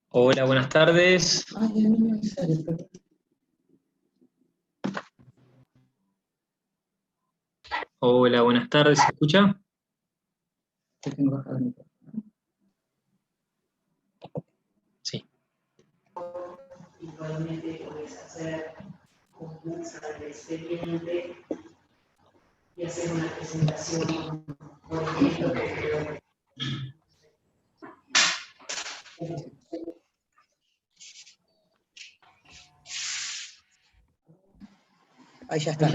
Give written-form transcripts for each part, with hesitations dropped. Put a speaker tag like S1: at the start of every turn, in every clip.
S1: Hola, buenas tardes. Hola, buenas tardes. ¿Se escucha? Sí.
S2: Igualmente puedes hacer conversa del expediente y hacer una presentación por ejemplo que
S3: Ahí ya está.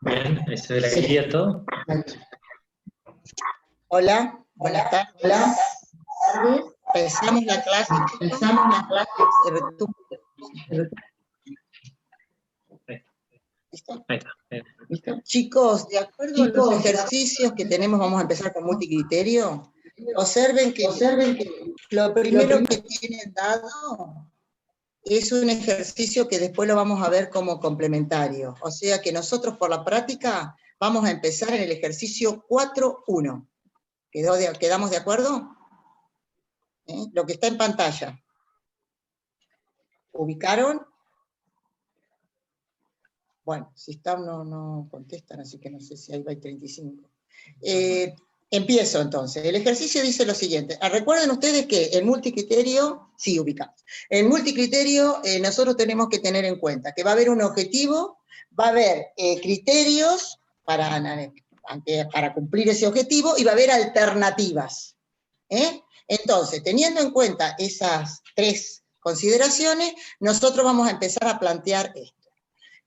S1: Bien, ahí se ve la guía, todo.
S3: Hola, buenas tardes. Empezamos la clase. ¿Listo?
S1: Ahí está.
S3: Chicos, de acuerdo a los ejercicios que tenemos, vamos a empezar con multicriterio. Observen que lo primero que tienen dado es un ejercicio que después lo vamos a ver como complementario. O sea que nosotros por la práctica vamos a empezar en el ejercicio 4.1. ¿Quedamos de acuerdo? Lo que está en pantalla. ¿Ubicaron? Bueno, si están no contestan, así que no sé si ahí va el 35. Empiezo entonces. El ejercicio dice lo siguiente. Recuerden ustedes que el multicriterio, sí, ubicamos. El multicriterio nosotros tenemos que tener en cuenta que va a haber un objetivo, va a haber criterios para cumplir ese objetivo y va a haber alternativas. Entonces, teniendo en cuenta esas tres consideraciones, nosotros vamos a empezar a plantear esto.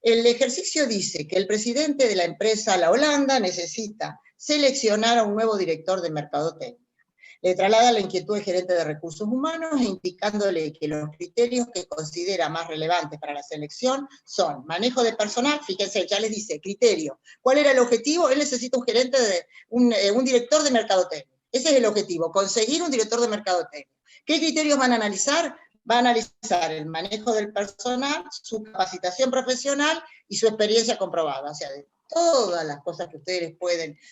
S3: El ejercicio dice que el presidente de la empresa La Holanda necesita seleccionar a un nuevo director de mercadotecnia. Le traslada la inquietud al gerente de recursos humanos, indicándole que los criterios que considera más relevantes para la selección son manejo de personal, fíjense, ya les dice, criterio. ¿Cuál era el objetivo? Él necesita un director de mercadotecnia. Ese es el objetivo, conseguir un director de mercadotecnia. ¿Qué criterios van a analizar? Va a analizar el manejo del personal, su capacitación profesional y su experiencia comprobada. O sea, de todas las cosas que ustedes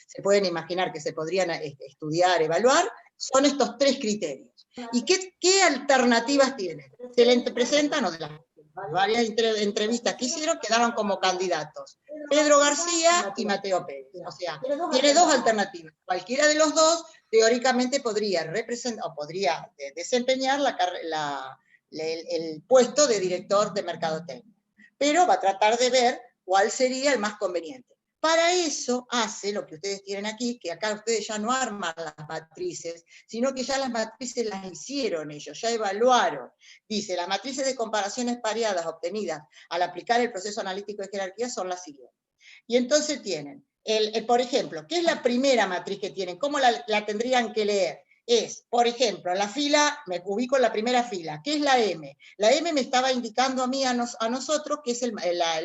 S3: se pueden imaginar que se podrían estudiar, evaluar, son estos tres criterios. ¿Y qué alternativas tienen? Se le presentan, o de las varias entrevistas que hicieron, quedaron como candidatos Pedro García y Mateo Pérez. O sea, tiene dos alternativas. Cualquiera de los dos, teóricamente, podría representar o podría desempeñar el puesto de director de mercadotecnia. Pero va a tratar de ver cuál sería el más conveniente. Para eso hace lo que ustedes tienen aquí, que acá ustedes ya no arman las matrices, sino que ya las matrices las hicieron ellos, ya evaluaron. Dice, las matrices de comparaciones pareadas obtenidas al aplicar el proceso analítico de jerarquía son las siguientes. Y entonces tienen, por ejemplo, ¿qué es la primera matriz que tienen? ¿Cómo la tendrían que leer? Es, por ejemplo, la fila, me ubico en la primera fila, ¿qué es la M? La M me estaba indicando a mí, a nosotros, que es el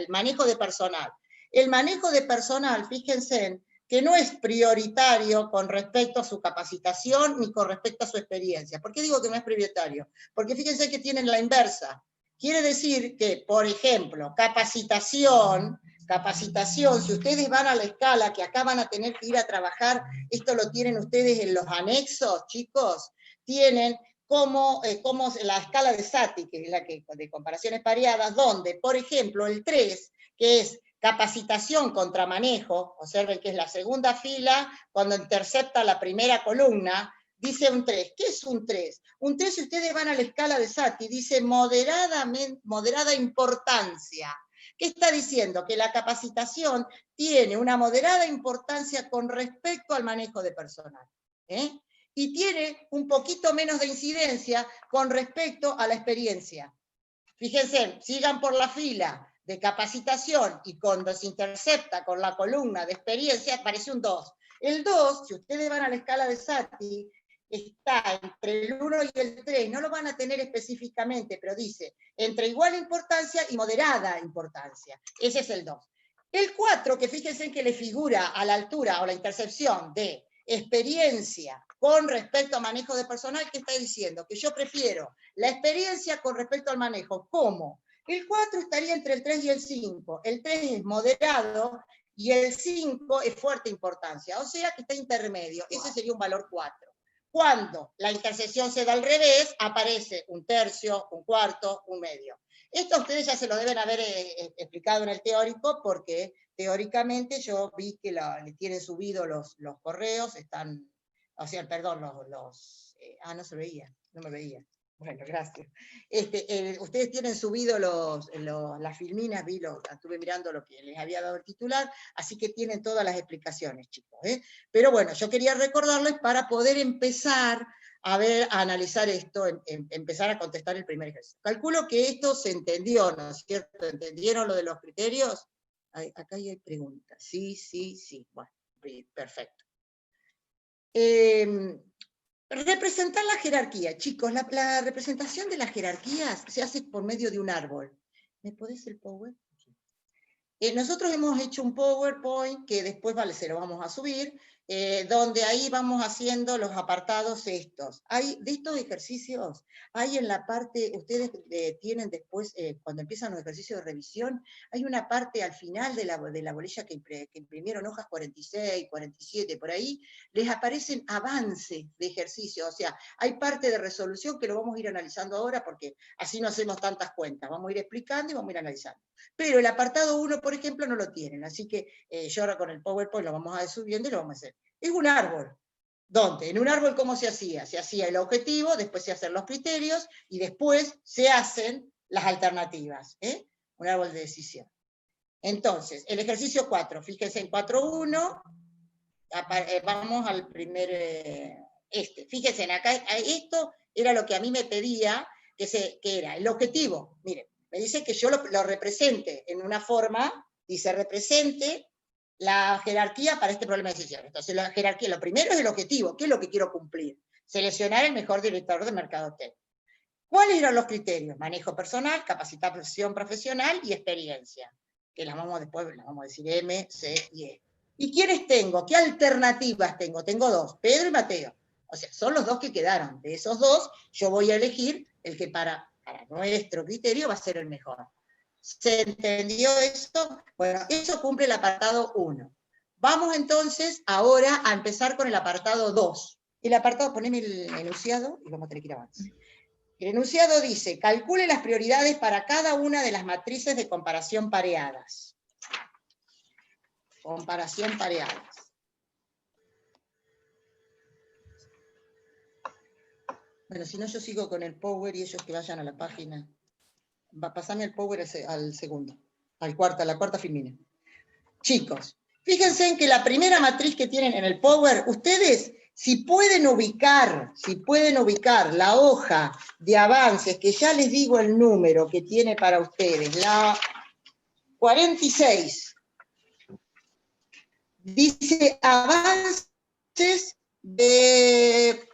S3: manejo de personal. El manejo de personal, fíjense, que no es prioritario con respecto a su capacitación ni con respecto a su experiencia. ¿Por qué digo que no es prioritario? Porque fíjense que tienen la inversa. Quiere decir que, por ejemplo, capacitación, si ustedes van a la escala, que acá van a tener que ir a trabajar, esto lo tienen ustedes en los anexos, chicos, tienen como la escala de Saty, que es la de comparaciones pareadas, donde, por ejemplo, el 3, que es capacitación contra manejo, observen que es la segunda fila, cuando intercepta la primera columna, dice un 3. ¿Qué es un 3? Un 3, si ustedes van a la escala de Saty, dice moderada importancia. ¿Qué está diciendo? Que la capacitación tiene una moderada importancia con respecto al manejo de personal. Y tiene un poquito menos de incidencia con respecto a la experiencia. Fíjense, sigan por la fila de capacitación y cuando se intercepta con la columna de experiencia aparece un 2. El 2, si ustedes van a la escala de Saty, está entre el 1 y el 3, no lo van a tener específicamente, pero dice entre igual importancia y moderada importancia. Ese es el 2. El 4, que fíjense que le figura a la altura o la intercepción de experiencia con respecto a manejo de personal, ¿qué está diciendo? Que yo prefiero la experiencia con respecto al manejo. ¿Cómo? El 4 estaría entre el 3 y el 5. El 3 es moderado y el 5 es fuerte importancia. O sea que está intermedio. Ese sería un valor 4. Cuando la intersección se da al revés, aparece un tercio, un cuarto, un medio. Esto ustedes ya se lo deben haber explicado en el teórico, porque teóricamente yo vi que le tienen subido los correos, están, o sea, perdón, no se veía, no me veía. Bueno, gracias. Ustedes tienen subido las filminas, estuve mirando lo que les había dado el titular, así que tienen todas las explicaciones, chicos. Pero bueno, yo quería recordarles para poder empezar a analizar esto, empezar a contestar el primer ejercicio. Calculo que esto se entendió, ¿no es cierto? ¿Entendieron lo de los criterios? Acá hay preguntas. Sí. Bueno, perfecto. Representar la jerarquía. Chicos, la representación de las jerarquías se hace por medio de un árbol. ¿Me podés el power? Nosotros hemos hecho un PowerPoint que después se lo vamos a subir, donde ahí vamos haciendo los apartados estos. De estos ejercicios, hay en la parte, ustedes tienen después, cuando empiezan los ejercicios de revisión, hay una parte al final de la bolilla que imprimieron, hojas 46, 47, por ahí, les aparecen avances de ejercicio, o sea, hay parte de resolución que lo vamos a ir analizando ahora, porque así no hacemos tantas cuentas, vamos a ir explicando y vamos a ir analizando. Pero el apartado 1, por ejemplo, no lo tienen, así que yo ahora con el PowerPoint lo vamos a ir subiendo y lo vamos a hacer. Es un árbol. ¿Dónde? En un árbol, ¿cómo se hacía? Se hacía el objetivo, después se hacen los criterios, y después se hacen las alternativas. Un árbol de decisión. Entonces, el ejercicio 4, fíjense en 4.1, vamos al primer, fíjense, acá, esto era lo que a mí me pedía, que era el objetivo. Miren, me dice que yo lo represente en una forma, dice represente la jerarquía para este problema de decisión. Entonces la jerarquía, lo primero es el objetivo, ¿qué es lo que quiero cumplir? Seleccionar el mejor director de mercadotecnia. ¿Cuáles eran los criterios? Manejo personal, capacitación profesional y experiencia. Que después las vamos a decir M, C y E. ¿Y quiénes tengo? ¿Qué alternativas tengo? Tengo 2, Pedro y Mateo. O sea, son los 2 que quedaron. De esos 2, yo voy a elegir el que para nuestro criterio va a ser el mejor. ¿Se entendió eso? Bueno, eso cumple el apartado 1. Vamos entonces ahora a empezar con el apartado 2. El apartado, poneme el enunciado y vamos a tener que ir avance. El enunciado dice, calcule las prioridades para cada una de las matrices de comparación pareadas. Comparación pareadas. Bueno, si no yo sigo con el Power y ellos que vayan a la página. Pasame el Power al segundo, a la cuarta filmina. Chicos, fíjense en que la primera matriz que tienen en el Power, ustedes, si pueden ubicar la hoja de avances, que ya les digo el número que tiene para ustedes, la 46, dice avances de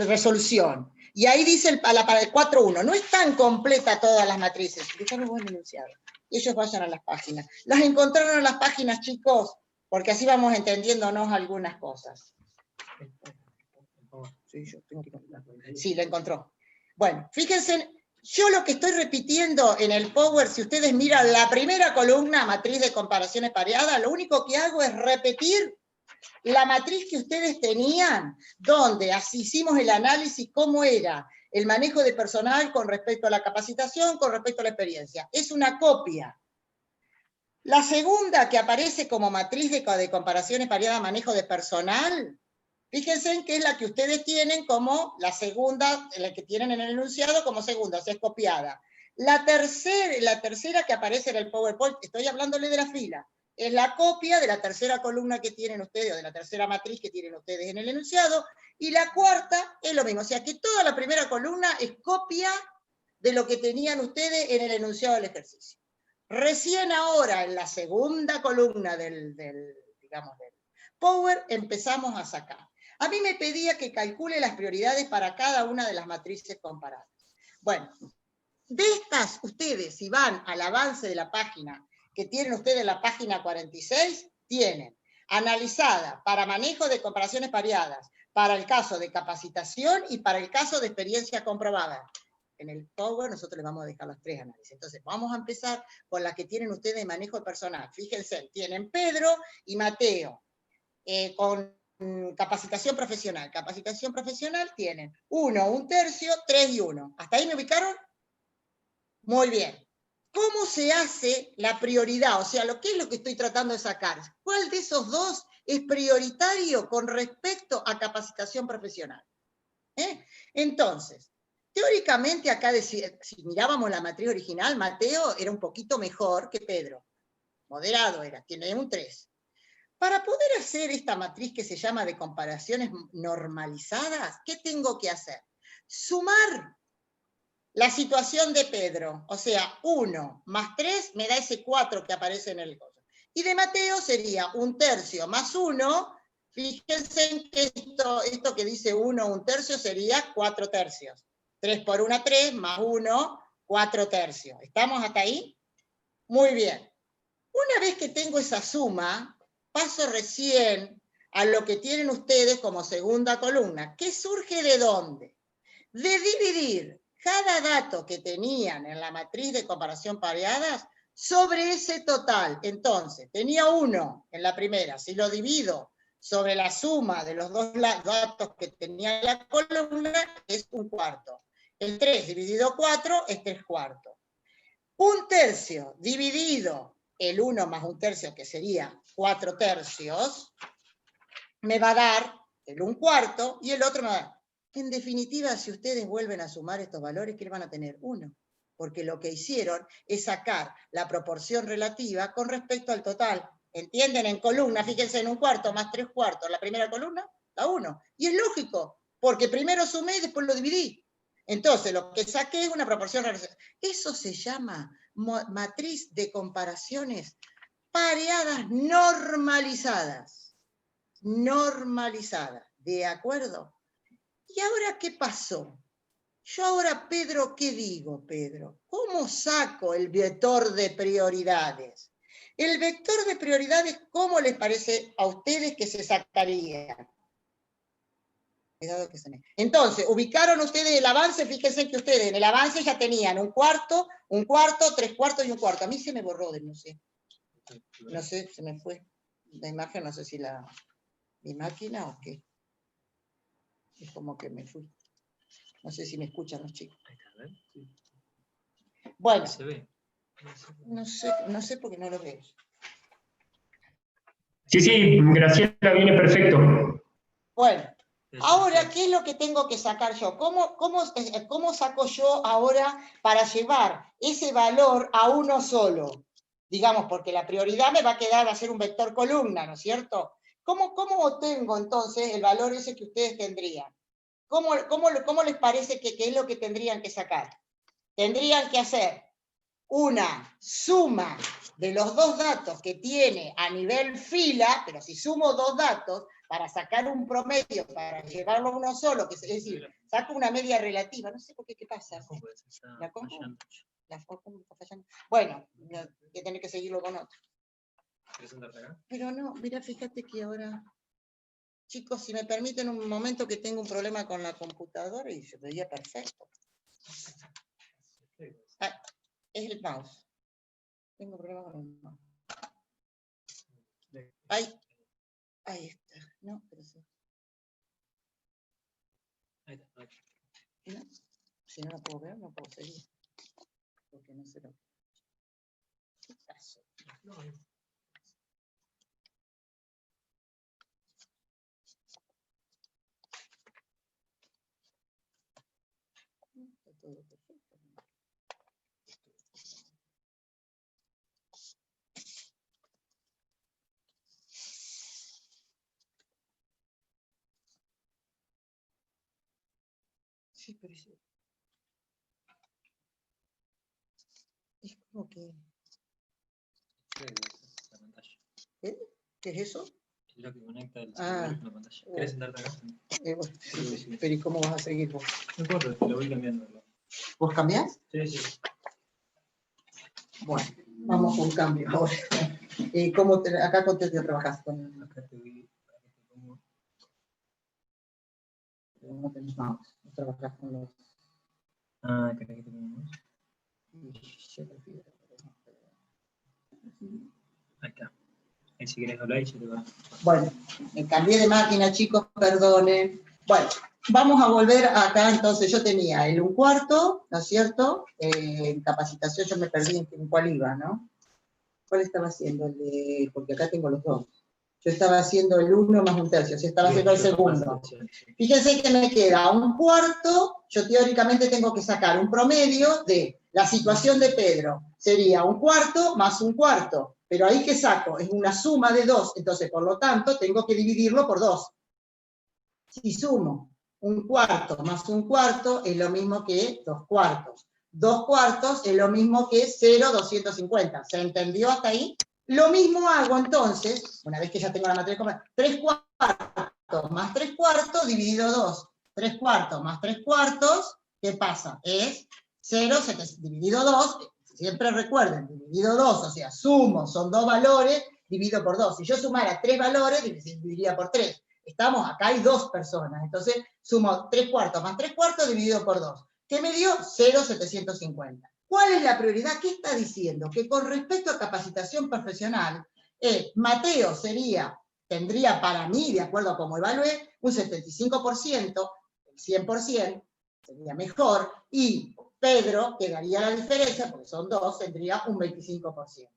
S3: resolución. Y ahí dice para el 4.1, no están completas todas las matrices, déjame buen enunciado. Ellos vayan a las páginas. ¿Las encontraron en las páginas, chicos? Porque así vamos entendiéndonos algunas cosas. Sí, la encontró. Bueno, fíjense, yo lo que estoy repitiendo en el Power, si ustedes miran la primera columna, matriz de comparaciones pareadas, lo único que hago es repetir la matriz que ustedes tenían, donde así hicimos el análisis, cómo era el manejo de personal con respecto a la capacitación, con respecto a la experiencia. Es una copia. La segunda que aparece como matriz de comparaciones pareadas, manejo de personal, fíjense en que es la que ustedes tienen como la segunda, la que tienen en el enunciado como segunda, o sea, es copiada. La tercera que aparece en el PowerPoint, estoy hablándole de la fila, es la copia de la tercera columna que tienen ustedes, o de la tercera matriz que tienen ustedes en el enunciado, y la cuarta es lo mismo, o sea que toda la primera columna es copia de lo que tenían ustedes en el enunciado del ejercicio. Recién ahora, en la segunda columna del Power, empezamos a sacar. A mí me pedía que calcule las prioridades para cada una de las matrices comparadas. Bueno, de estas, ustedes, si van al avance de la página, que tienen ustedes la página 46, tienen analizada para manejo de comparaciones pareadas, para el caso de capacitación y para el caso de experiencia comprobada. En el Power nosotros les vamos a dejar los 3 análisis. Entonces vamos a empezar con las que tienen ustedes de manejo de personal. Fíjense, tienen Pedro y Mateo, con capacitación profesional. Capacitación profesional tienen 1, 1/3, 3 y 1. ¿Hasta ahí me ubicaron? Muy bien. ¿Cómo se hace la prioridad? O sea, ¿qué es lo que estoy tratando de sacar? ¿Cuál de esos dos es prioritario con respecto a capacitación profesional? Entonces, teóricamente acá, si mirábamos la matriz original, Mateo era un poquito mejor que Pedro. Moderado era, tiene un 3. Para poder hacer esta matriz que se llama de comparaciones normalizadas, ¿qué tengo que hacer? Sumar la situación de Pedro, o sea, 1 más 3 me da ese 4 que aparece en el coso. Y de Mateo sería 1/3 más 1, fíjense en que esto que dice 1, 1/3 sería 4/3. 3 por 1, 3, más 1, 4/3. ¿Estamos hasta ahí? Muy bien. Una vez que tengo esa suma, paso recién a lo que tienen ustedes como segunda columna. ¿Qué surge de dónde? De dividir cada dato que tenían en la matriz de comparación pareadas sobre ese total. Entonces, tenía 1 en la primera. Si lo divido sobre la suma de los dos datos que tenía en la columna, es 1/4. El 3 dividido 4 es 3/4. 1/3 dividido el 1 más 1/3, que sería 4/3, me va a dar el 1/4 y el otro me va a dar. En definitiva, si ustedes vuelven a sumar estos valores, ¿qué van a tener? 1. Porque lo que hicieron es sacar la proporción relativa con respecto al total. ¿Entienden? En columna, fíjense, en 1/4 más 3/4, la primera columna da 1. Y es lógico, porque primero sumé y después lo dividí. Entonces, lo que saqué es una proporción relativa. Eso se llama matriz de comparaciones pareadas normalizadas. Normalizadas. ¿De acuerdo? ¿Y ahora qué pasó? Yo ahora, Pedro, ¿qué digo, Pedro? ¿Cómo saco el vector de prioridades? El vector de prioridades, ¿cómo les parece a ustedes que se sacaría? Cuidado que se me... Entonces, ubicaron ustedes el avance, fíjense que ustedes en el avance ya tenían 1/4, 1/4, 3/4 y 1/4. A mí se me borró de no sé. No sé, se me fue la imagen, no sé si mi máquina o qué. Es como que me fui. No sé si me escuchan los chicos. Bueno,
S1: ¿Se ve?
S3: no sé porque no lo veo.
S4: Sí, Graciela, viene perfecto.
S3: Bueno, ahora, ¿qué es lo que tengo que sacar yo? ¿Cómo saco yo ahora para llevar ese valor a uno solo? Digamos, porque la prioridad me va a ser un vector columna, ¿no es cierto? ¿Cómo obtengo entonces el valor ese que ustedes tendrían? ¿Cómo les parece que es lo que tendrían que sacar? Tendrían que hacer una suma de los dos datos que tiene a nivel fila, pero si sumo dos datos, para sacar un promedio, para llevarlo a uno solo, es decir, saco una media relativa, no sé por qué pasa. ¿La compu? ¿La compu está fallando? Bueno, que tener que seguirlo con otro. Pero no, mira, fíjate que ahora... Chicos, si me permiten un momento que tengo un problema con la computadora y se veía perfecto. Ah, es el mouse. Tengo problemas con el mouse. Ahí está. No, pero sí. ¿No? Si no lo puedo ver, no puedo seguir. Porque no sé lo que pasó. Está todo perfecto. Sí, pero es como que... ¿Eh? ¿Qué es eso?
S1: Es lo que conecta el celular con la pantalla. ¿Querés sentarte acá?
S3: Sí, pero ¿y cómo vas a seguir vos?
S1: No importa, te lo voy cambiando.
S3: ¿Vos cambiás?
S1: Sí.
S3: Bueno, vamos con cambio ahora. ¿Acá con qué trabajás?
S1: Acá te pongo.
S3: No tenés mouse, no trabajás con los...
S1: Ah, acá te pongo.
S3: Yo prefiero...
S1: Ahí está. Ahí si querés hablar y yo te voy a...
S3: Bueno, me cambié de máquina, chicos, perdonen. Bueno, vamos a volver acá, entonces yo tenía el 1/4, ¿no es cierto? En capacitación yo me perdí en cuál iba, ¿no? ¿Cuál estaba haciendo? El de, porque acá tengo los dos. Yo estaba haciendo el 1 más 1/3, o sea, estaba haciendo el segundo. Fíjense que me queda 1/4, yo teóricamente tengo que sacar un promedio de la situación de Pedro. Sería 1/4 más 1/4. Pero ahí que saco, es una suma de 2, entonces por lo tanto tengo que dividirlo por 2. Si sumo 1/4 más 1/4 es lo mismo que 2/4. 2/4 es lo mismo que 0,250. ¿Se entendió hasta ahí? Lo mismo hago entonces, una vez que ya tengo la matriz completa, 3/4 más 3/4 dividido 2. 3/4 más 3/4, ¿qué pasa? Es 0, dividido 2, siempre recuerden, dividido 2, o sea, sumo, son 2 valores, divido por 2. Si yo sumara 3 valores, dividiría por 3. Estamos, acá hay 2 personas, entonces sumo 3/4 más 3/4 dividido por 2. ¿Qué me dio? 0,750. ¿Cuál es la prioridad? ¿Qué está diciendo? Que con respecto a capacitación profesional, Mateo tendría para mí, de acuerdo a cómo evalué, un 75%, el 100%, sería mejor, y Pedro quedaría la diferencia, porque son 2, tendría un 25%.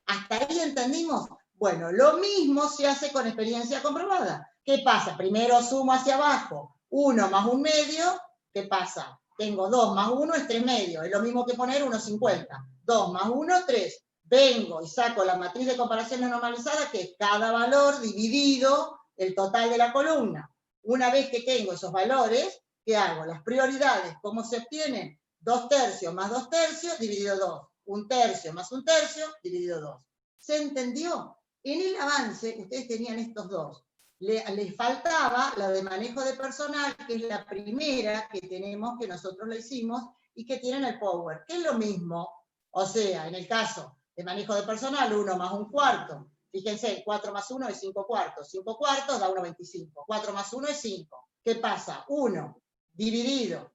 S3: ¿Hasta ahí entendimos? Bueno, lo mismo se hace con experiencia comprobada. ¿Qué pasa? Primero sumo hacia abajo, 1 más 1/2, ¿qué pasa? Tengo 2 más 1 es 3/2, es lo mismo que poner 1,50. 2 más 1, 3. Vengo y saco la matriz de comparación normalizada, que es cada valor dividido el total de la columna. Una vez que tengo esos valores, ¿qué hago? Las prioridades, ¿cómo se obtienen? 2/3 más 2/3 dividido 2. 1/3 más 1/3 dividido 2. ¿Se entendió? En el avance, ustedes tenían estos dos. Les faltaba la de manejo de personal, que es la primera que tenemos, que nosotros la hicimos, y que tienen el Power, que es lo mismo. O sea, en el caso de manejo de personal, 1 más 1/4. Fíjense, 4 más 1 es 5/4. 5/4 da 1,25. 4 más 1 es 5. ¿Qué pasa? 1 dividido,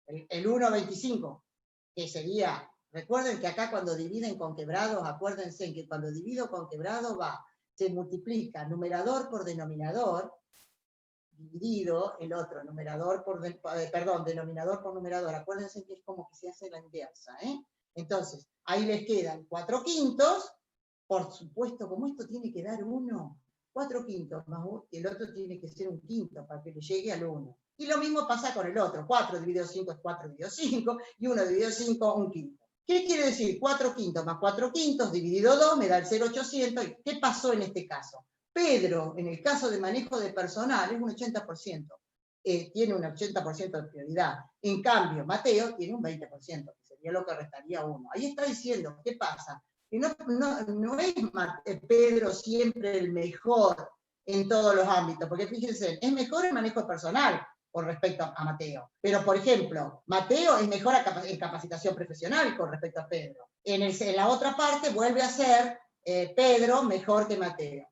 S3: el 1,25, que sería, recuerden que acá cuando dividen con quebrados, acuérdense que cuando divido con quebrados se multiplica numerador por denominador, dividido el otro, denominador por numerador. Acuérdense que es como que se hace la inversa, ¿eh? Entonces, ahí les quedan 4/5, por supuesto, como esto tiene que dar 1, 4/5 más 1, y el otro tiene que ser 1/5 para que le llegue al 1. Y lo mismo pasa con el otro, 4 dividido 5 es 4 dividido 5, y 1 dividido 5, 1/5. ¿Qué quiere decir? 4/5 más 4/5 dividido 2 me da el 0,800. ¿Qué pasó en este caso? Pedro, en el caso de manejo de personal, es un 80%. Tiene un 80% de prioridad. En cambio, Mateo tiene un 20%, que sería lo que restaría 1. Ahí está diciendo, ¿qué pasa? Que no es Pedro siempre el mejor en todos los ámbitos, porque fíjense, es mejor el manejo personal con respecto a Mateo. Pero, por ejemplo, Mateo es mejor en capacitación profesional con respecto a Pedro. En la otra parte vuelve a ser Pedro mejor que Mateo.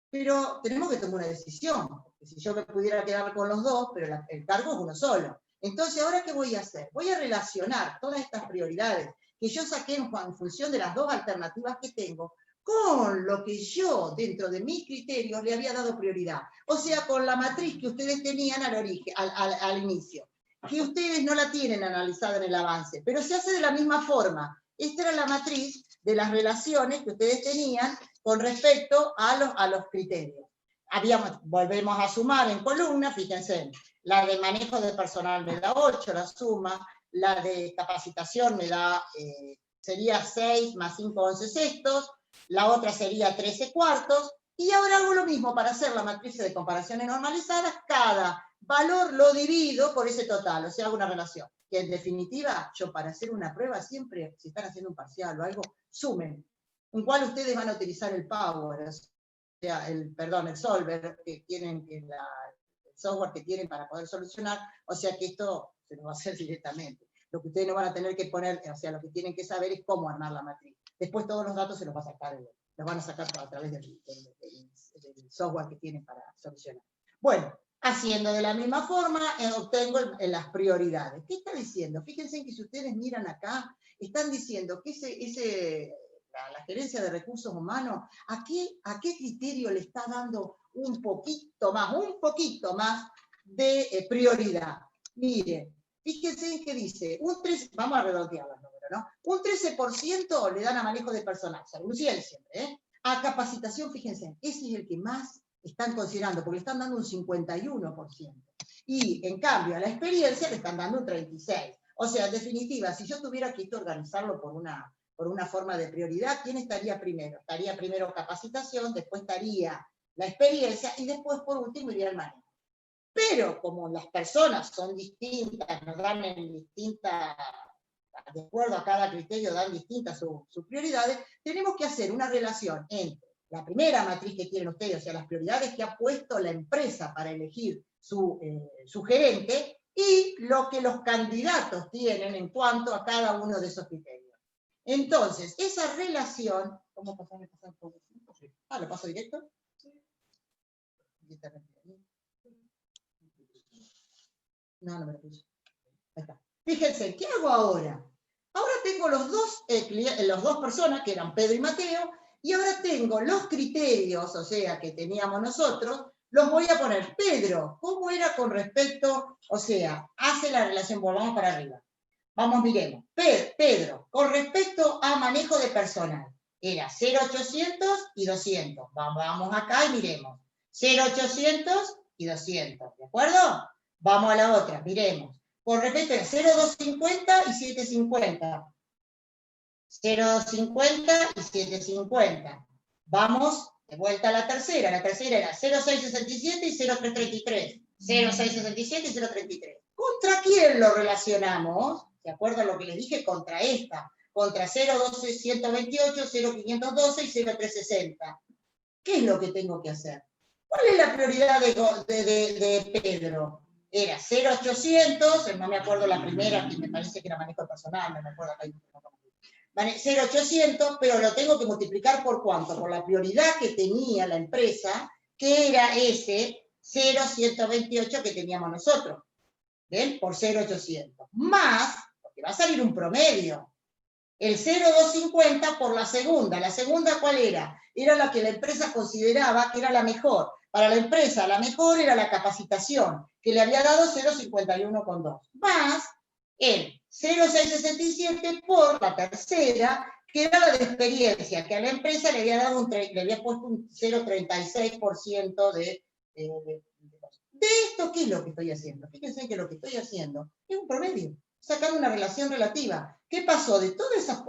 S3: Pero tenemos que tomar una decisión, porque si yo me pudiera quedar con los dos, pero el cargo es uno solo. Entonces, ¿ahora qué voy a hacer? Voy a relacionar todas estas prioridades que yo saqué en función de las dos alternativas que tengo, con lo que yo, dentro de mis criterios, le había dado prioridad. O sea, con la matriz que ustedes tenían al origen, al inicio, que ustedes no la tienen analizada en el avance, pero se hace de la misma forma. Esta era la matriz de las relaciones que ustedes tenían con respecto a los criterios. Volvemos a sumar en columna, fíjense, la de manejo de personal me da 8, la suma, la de capacitación me da, sería 6 más 5, 11/6, la otra sería 13/4, y ahora hago lo mismo para hacer la matriz de comparaciones normalizadas, cada valor lo divido por ese total, o sea, hago una relación. Que en definitiva, yo para hacer una prueba siempre, si están haciendo un parcial o algo, sumen. ¿En cuál ustedes van a utilizar el Power? O sea, el Solver, que tienen, el software que tienen para poder solucionar, o sea que esto se lo va a hacer directamente. Lo que ustedes no van a tener que poner, o sea, lo que tienen que saber es cómo armar la matriz. Después todos los datos se los va a sacar, los van a sacar a través del software que tienen para solucionar. Bueno, haciendo de la misma forma, obtengo las prioridades. ¿Qué está diciendo? Fíjense que si ustedes miran acá, están diciendo que la gerencia de recursos humanos, ¿a qué criterio le está dando un poquito más de prioridad? Mire, fíjense que dice, vamos a redondear los números, ¿no? Un 13% le dan a manejo de personal, salud social siempre, ¿eh? A capacitación, fíjense, ese es el que más están considerando, porque le están dando un 51%. Y, en cambio, a la experiencia le están dando un 36%. O sea, en definitiva, si yo tuviera que organizarlo por una forma de prioridad, ¿quién estaría primero? Estaría primero capacitación, después estaría la experiencia, y después, por último, iría el manejo. Pero, como las personas son distintas, nos dan en distintas, de acuerdo a cada criterio, dan distintas sus prioridades, tenemos que hacer una relación entre la primera matriz que tienen ustedes, o sea, las prioridades que ha puesto la empresa para elegir su gerente, y lo que los candidatos tienen en cuanto a cada uno de esos criterios. Entonces, esa relación, ¿cómo pasar? Ah, ¿lo paso directo? Sí. No me lo puse. Ahí está. Fíjense, ¿qué hago ahora? Ahora tengo los dos personas, que eran Pedro y Mateo, y ahora tengo los criterios, o sea, que teníamos nosotros, los voy a poner. Pedro, ¿cómo era con respecto, o sea, hace la relación, volvamos para arriba. Vamos, miremos. Pedro, con respecto a manejo de personal, era 0,800 y 200. Vamos acá y miremos. 0,800 y 200, ¿de acuerdo? Vamos a la otra, miremos. Con respecto a 0,250 y 750. 0,250 y 750. Vamos de vuelta a la tercera. La tercera era 0,667 y 0,333. 0,667 y 0,33. ¿Contra quién lo relacionamos? ¿De acuerdo a lo que les dije? Contra esta. Contra 0,128, 0,512 y 0,360. ¿Qué es lo que tengo que hacer? ¿Cuál es la prioridad de Pedro? Era 0,800, no me acuerdo la primera, que me parece que era manejo personal, no me acuerdo. 0,800, pero lo tengo que multiplicar ¿por cuánto? Por la prioridad que tenía la empresa, que era ese 0,128 que teníamos nosotros. ¿Ven? Por 0,800. Más, porque va a salir un promedio. El 0,250 por la segunda. ¿La segunda cuál era? Era la que la empresa consideraba que era la mejor. Para la empresa, la mejor era la capacitación, que le había dado 0,51,2. Más el 0,667 por la tercera, que era la de experiencia, que a la empresa le había puesto un 0,36% de esto. ¿Qué es lo que estoy haciendo? Fíjense que lo que estoy haciendo es un promedio, sacando una relación relativa. ¿Qué pasó? De todas esas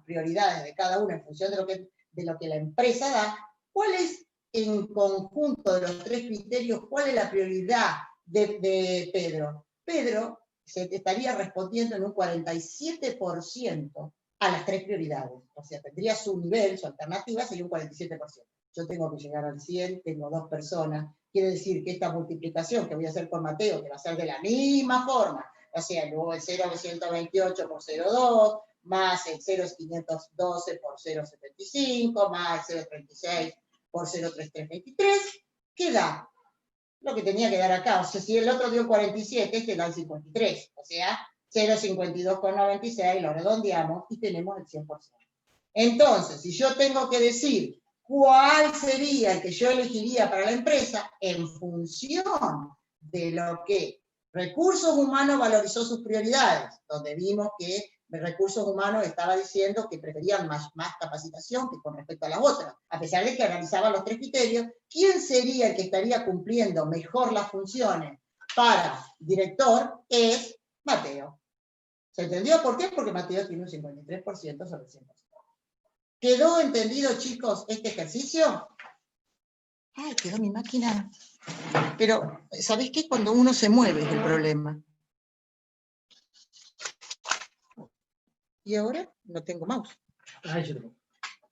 S3: prioridades de cada uno en función de lo que la empresa da, ¿cuál es en conjunto de los tres criterios, cuál es la prioridad de Pedro? Pedro se estaría respondiendo en un 47% a las tres prioridades. O sea, tendría su nivel, su alternativa sería un 47%. Yo tengo que llegar al 100, tengo dos personas. Quiere decir que esta multiplicación que voy a hacer con Mateo, que va a ser de la misma forma, o sea, luego el 0,128 por 0,2, más el 0,512 por 0,75, más el 0,36 por 0,3323, ¿qué da? Lo que tenía que dar acá. O sea, si el otro dio 47, este da el 53. O sea, 0,52,96, lo redondeamos y tenemos el 100%. Entonces, si yo tengo que decir cuál sería el que yo elegiría para la empresa, en función de lo que Recursos Humanos valorizó sus prioridades, donde vimos que Recursos Humanos estaba diciendo que preferían más capacitación que con respecto a las otras, a pesar de que analizaban los tres criterios. ¿Quién sería el que estaría cumpliendo mejor las funciones para director? Es Mateo. ¿Se entendió por qué? Porque Mateo tiene un 53% sobre el 100%. ¿Quedó entendido, chicos, este ejercicio? Ay, quedó mi máquina. Pero, ¿sabés qué? Cuando uno se mueve es el problema. Y ahora no tengo mouse.
S1: Ay, yo tengo.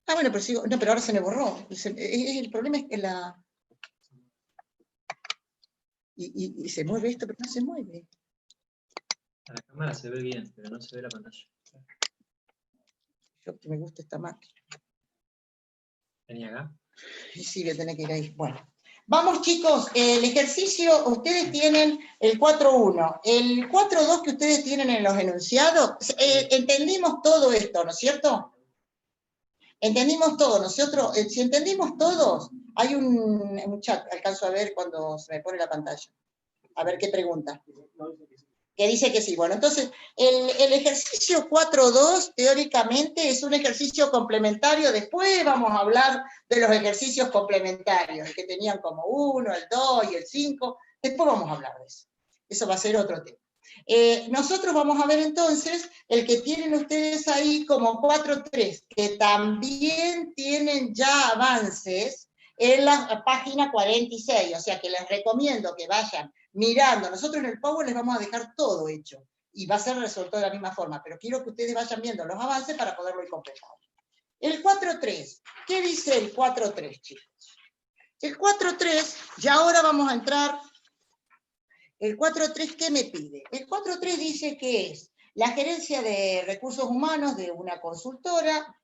S3: Ah, bueno, pero sigo. No, pero ahora se me borró. El problema es que y se mueve esto, pero no se mueve.
S1: A la cámara se ve bien, pero no se ve la pantalla.
S3: Yo que me gusta esta máquina.
S1: Vení acá.
S3: Y sí, voy a tener que ir ahí. Bueno. Vamos, chicos, el ejercicio, ustedes tienen el 4.1. El 4.2 que ustedes tienen en los enunciados, entendimos todo esto, ¿no es cierto? ¿Entendimos todo? Nosotros, si entendimos todos, hay un chat, alcanzo a ver cuando se me pone la pantalla. A ver qué pregunta. Que dice que sí. Bueno, entonces, el ejercicio 4.2 teóricamente es un ejercicio complementario. Después vamos a hablar de los ejercicios complementarios, el que tenían como 1, el 2 y el 5. Después vamos a hablar de eso. Eso va a ser otro tema. Nosotros vamos a ver entonces el que tienen ustedes ahí como 4.3, que también tienen ya avances en la página 46, o sea que les recomiendo que vayan mirando. Nosotros en el Power les vamos a dejar todo hecho y va a ser resuelto de la misma forma, pero quiero que ustedes vayan viendo los avances para poderlo ir completando. El 4.3, ¿qué dice el 4.3, chicos? El 4.3, ya ahora vamos a entrar. El 4.3, ¿qué me pide? El 4.3 dice que es la gerencia de recursos humanos de una consultora,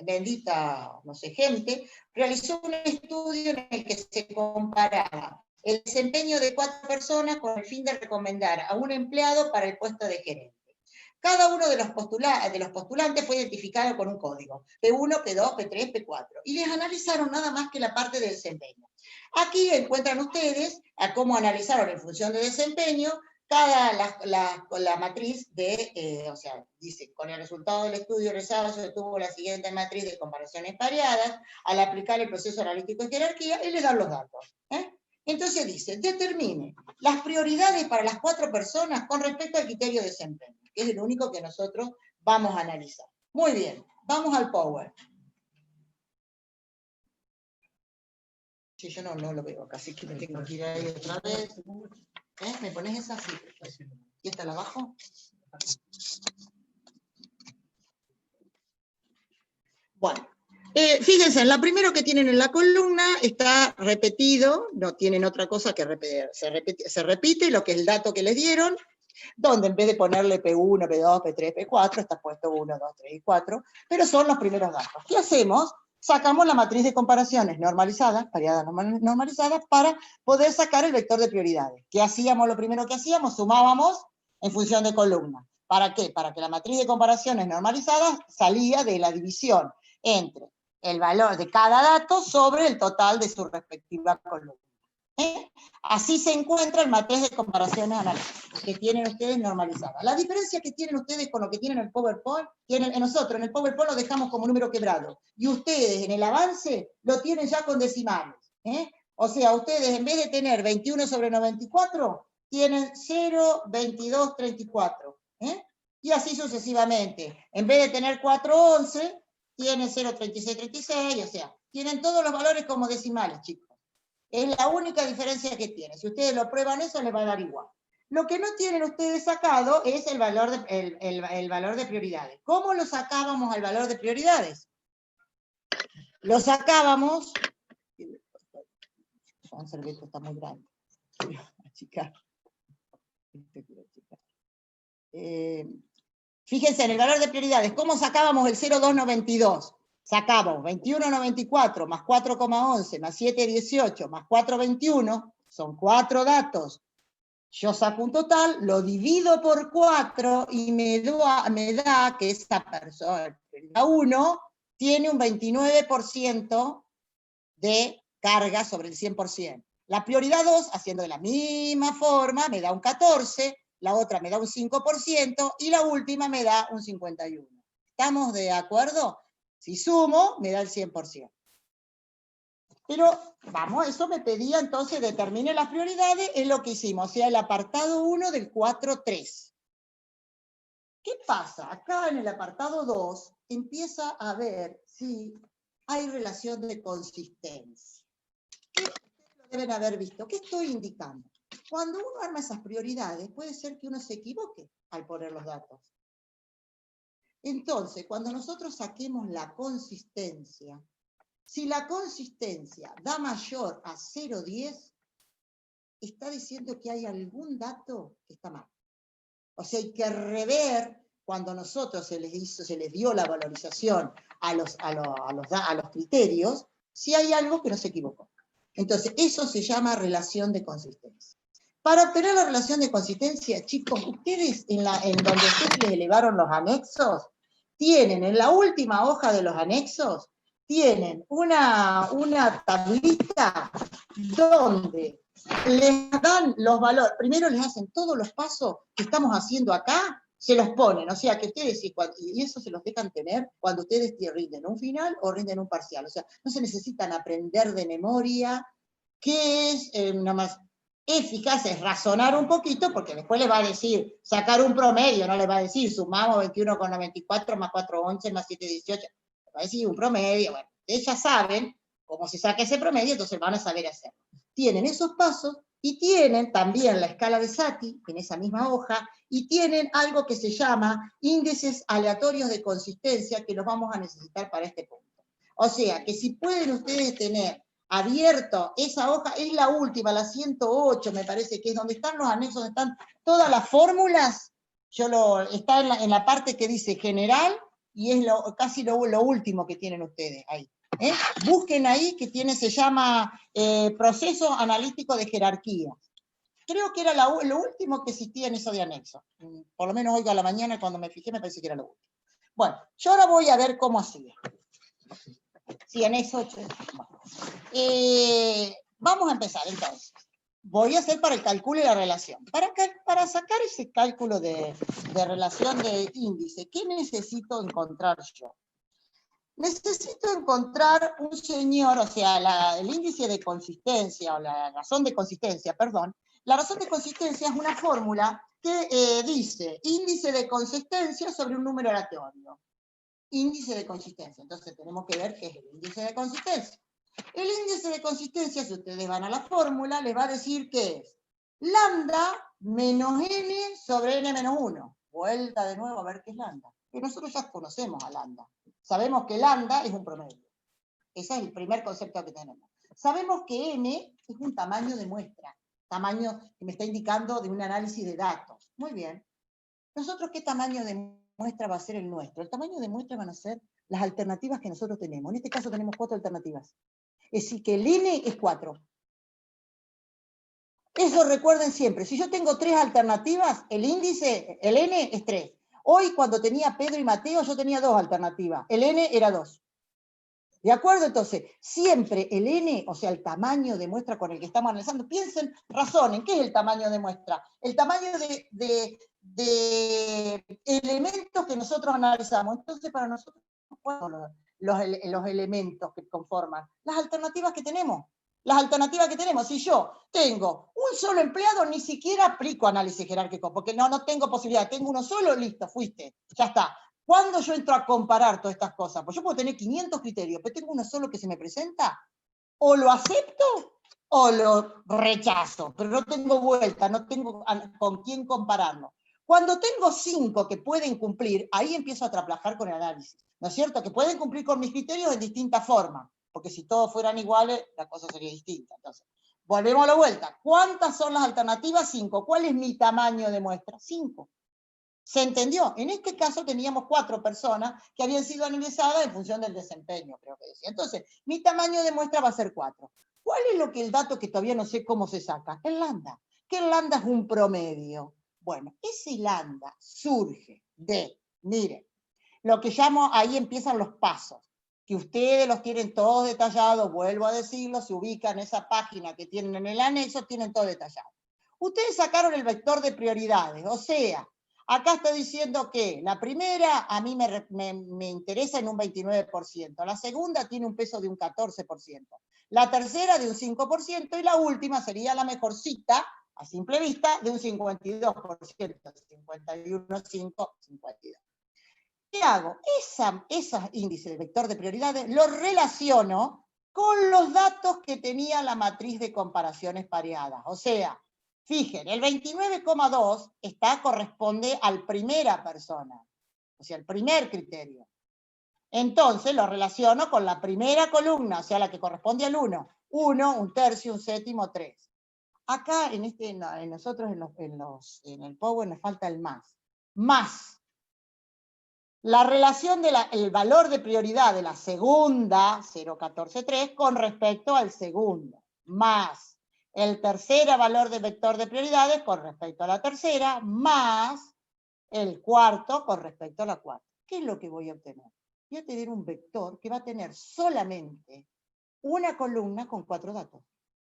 S3: bendita, no sé, gente, realizó un estudio en el que se comparaba el desempeño de 4 personas con el fin de recomendar a un empleado para el puesto de gerente. Cada uno de los postulantes fue identificado con un código, P1, P2, P3, P4, y les analizaron nada más que la parte de desempeño. Aquí encuentran ustedes a cómo analizaron en función de desempeño la matriz de, o sea, dice, con el resultado del estudio realizado se obtuvo la siguiente matriz de comparaciones pareadas, al aplicar el proceso analítico de jerarquía, y le dan los datos. Entonces dice, determine las prioridades para las 4 personas con respecto al criterio de desempeño, que es el único que nosotros vamos a analizar. Muy bien, vamos al Power. Sí, yo no lo veo acá, así que me tengo que ir ahí otra vez. ¿Me pones esa? Sí. ¿Y esta la abajo? Bueno, fíjense, en la primero que tienen en la columna está repetido, no tienen otra cosa que repetir. Se repite lo que es el dato que les dieron, donde en vez de ponerle P1, P2, P3, P4, está puesto 1, 2, 3 y 4, pero son los primeros datos. ¿Qué hacemos? Sacamos la matriz de comparaciones normalizadas, pareadas normalizadas, para poder sacar el vector de prioridades. ¿Qué hacíamos? Lo primero que hacíamos, sumábamos en función de columna. ¿Para qué? Para que la matriz de comparaciones normalizadas salía de la división entre el valor de cada dato sobre el total de su respectiva columna. Así se encuentra el matriz de comparaciones analíticas que tienen ustedes normalizadas. La diferencia que tienen ustedes con lo que tienen en el PowerPoint, nosotros en el PowerPoint lo dejamos como número quebrado, y ustedes en el avance lo tienen ya con decimales. O sea, ustedes en vez de tener 21 sobre 94, tienen 0,2234. Y así sucesivamente. En vez de tener 411, tienen 0,3636, o sea, tienen todos los valores como decimales, chicos. Es la única diferencia que tiene. Si ustedes lo prueban eso, les va a dar igual. Lo que no tienen ustedes sacado es el valor de prioridades. ¿Cómo lo sacábamos al valor de prioridades? Lo sacábamos... Juan Cerveto está muy grande. Chica. Fíjense en el valor de prioridades. ¿Cómo sacábamos el 0,292? Sacamos 21,94 más 4,11 más 7,18 más 4,21, son 4 datos. Yo saco un total, lo divido por 4 y me da que esta persona, la 1, tiene un 29% de carga sobre el 100%. La prioridad 2, haciendo de la misma forma, me da un 14%, la otra me da un 5% y la última me da un 51%. ¿Estamos de acuerdo? Si sumo, me da el 100%. Pero, vamos, eso me pedía entonces, determine las prioridades, es lo que hicimos, o sea, el apartado 1 del 4.3. ¿Qué pasa? Acá en el apartado 2 empieza a ver si hay relación de consistencia. Ustedes lo deben haber visto. ¿Qué estoy indicando? Cuando uno arma esas prioridades, puede ser que uno se equivoque al poner los datos. Entonces, cuando nosotros saquemos la consistencia, si la consistencia da mayor a 0,10, está diciendo que hay algún dato que está mal. O sea, hay que rever, cuando nosotros se les dio la valorización a los criterios, si hay algo que no se equivocó. Entonces, eso se llama relación de consistencia. Para obtener la relación de consistencia, chicos, ustedes, en donde ustedes les elevaron los anexos, tienen en la última hoja de los anexos, tienen una tablita donde les dan los valores, primero les hacen todos los pasos que estamos haciendo acá, se los ponen, o sea que ustedes, y eso se los dejan tener cuando ustedes rinden un final o rinden un parcial, o sea, no se necesitan aprender de memoria, que es nada más eficaz, es razonar un poquito, porque después les va a decir, sacar un promedio, no les va a decir, sumamos 21,94 más 4,11 más 7,18, les va a decir un promedio, bueno, ustedes ya saben cómo se saca ese promedio, entonces van a saber hacerlo. Tienen esos pasos, y tienen también la escala de Satie, en esa misma hoja, y tienen algo que se llama índices aleatorios de consistencia, que los vamos a necesitar para este punto. O sea, que si pueden ustedes tener abierto esa hoja, es la última, la 108, me parece que es donde están los anexos, donde están todas las fórmulas, está en la parte que dice general, y es casi lo último que tienen ustedes ahí. Busquen ahí, que se llama proceso analítico de jerarquía. Creo que era lo último que existía en eso de anexo. Por lo menos hoy a la mañana, cuando me fijé, me parece que era lo último. Bueno, yo ahora voy a ver cómo hacía. Sí, anexo 8. Vamos a empezar entonces. Voy a hacer para el cálculo y la relación. Para sacar ese cálculo de relación de índice, ¿qué necesito encontrar yo? Necesito encontrar un señor, o sea, el índice de consistencia, o la razón de consistencia, perdón. La razón de consistencia es una fórmula que dice índice de consistencia sobre un número aleatorio. Índice de consistencia. Entonces tenemos que ver qué es el índice de consistencia. El índice de consistencia, si ustedes van a la fórmula, les va a decir que es lambda menos n sobre n menos 1. Vuelta de nuevo a ver qué es lambda. Que nosotros ya conocemos a lambda. Sabemos que lambda es un promedio. Ese es el primer concepto que tenemos. Sabemos que n es un tamaño de muestra. Tamaño que me está indicando de un análisis de datos. Muy bien. ¿Nosotros qué tamaño de muestra va a ser el nuestro? El tamaño de muestra van a ser las alternativas que nosotros tenemos. En este caso tenemos 4 alternativas. Es decir, que el n es 4. Eso recuerden siempre. Si yo tengo 3 alternativas, el índice, el n es 3. Hoy, cuando tenía Pedro y Mateo, yo tenía 2 alternativas. El n era 2. ¿De acuerdo? Entonces, siempre el n, o sea, el tamaño de muestra con el que estamos analizando, piensen, razonen, ¿qué es el tamaño de muestra? El tamaño de elementos que nosotros analizamos. Entonces, para nosotros, los elementos que conforman, las alternativas que tenemos. Las alternativas que tenemos, si yo tengo un solo empleado, ni siquiera aplico análisis jerárquico, porque no tengo posibilidad, tengo uno solo, listo, fuiste, ya está. ¿Cuándo yo entro a comparar todas estas cosas? Pues yo puedo tener 500 criterios, pero tengo uno solo que se me presenta, o lo acepto o lo rechazo, pero no tengo vuelta, no tengo con quién compararlo. Cuando tengo 5 que pueden cumplir, ahí empiezo a trabajar con el análisis, ¿no es cierto? Que pueden cumplir con mis criterios en distintas formas, porque si todos fueran iguales, la cosa sería distinta. Entonces, volvemos a la vuelta. ¿Cuántas son las alternativas? 5. ¿Cuál es mi tamaño de muestra? 5. ¿Se entendió? En este caso teníamos 4 personas que habían sido analizadas en función del desempeño, creo que decía. Entonces, mi tamaño de muestra va a ser 4. ¿Cuál es el dato que todavía no sé cómo se saca? El lambda. Que el lambda es un promedio. Bueno, ese lambda surge de, miren, lo que llamo, ahí empiezan los pasos, que ustedes los tienen todos detallados, vuelvo a decirlo, se ubican en esa página que tienen en el anexo, tienen todo detallado. Ustedes sacaron el vector de prioridades, o sea, acá está diciendo que la primera a mí me interesa en un 29%, la segunda tiene un peso de un 14%, la tercera de un 5% y la última sería la mejorcita, a simple vista, de un 52%, 51,5, 52. ¿Qué hago? Esos índices de vector de prioridades los relaciono con los datos que tenía la matriz de comparaciones pareadas. O sea, fijen, el 29,2 corresponde al primera persona, o sea, el primer criterio. Entonces lo relaciono con la primera columna, o sea, la que corresponde al 1. 1, un tercio, un séptimo, 3. Acá, nosotros en el Power nos falta el más. Más. La relación del valor de prioridad de la segunda, 0,143, con respecto al segundo, más el tercer valor de vector de prioridades con respecto a la tercera, más el cuarto con respecto a la cuarta. ¿qué es lo que voy a obtener? Voy a tener un vector que va a tener solamente una columna con 4 datos.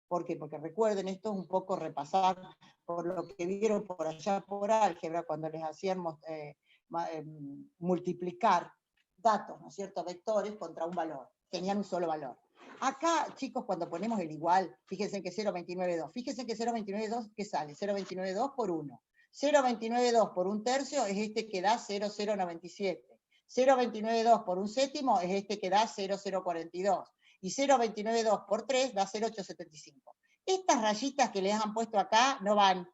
S3: ¿Por qué? Porque recuerden, esto es un poco repasar por lo que vieron por allá por álgebra, cuando les hacíamos multiplicar datos, ¿no es cierto?, vectores contra un valor. Tenían un solo valor. Acá, chicos, cuando ponemos el igual, fíjense que 0,292. Fíjense que 0,292, ¿qué sale? 0,292 por 1. 0,292 por un tercio es este que da 0,097. 0,292 por un séptimo es este que da 0,042. Y 0,292 por 3 da 0,875. Estas rayitas que les han puesto acá no van.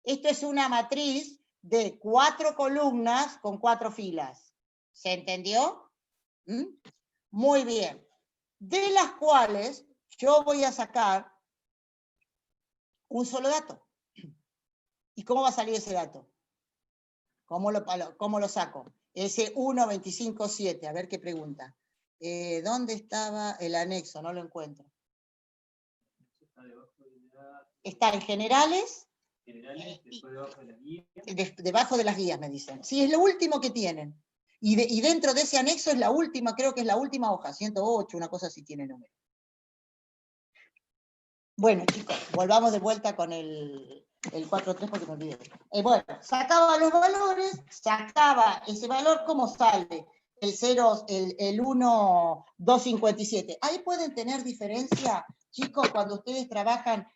S3: Esto es una matriz de 4 columnas con 4 filas. ¿Se entendió? ¿Mm? Muy bien. De las cuales yo voy a sacar un solo dato. ¿Y cómo va a salir ese dato? ¿Cómo lo saco? Ese 1,25,7. A ver qué pregunta. ¿Dónde estaba el anexo? No lo encuentro. Está en generales.
S1: Después debajo de la guía.
S3: Debajo de las guías, me dicen. Sí, es lo último que tienen. Y dentro de ese anexo es la última, creo que es la última hoja, 108, una cosa así tiene número. Bueno, chicos, volvamos de vuelta con el 4.3 porque me olvidé. Bueno, sacaba los valores, sacaba ese valor, ¿cómo sale? El 0, el 1, 257. Ahí pueden tener diferencia, chicos, cuando ustedes trabajan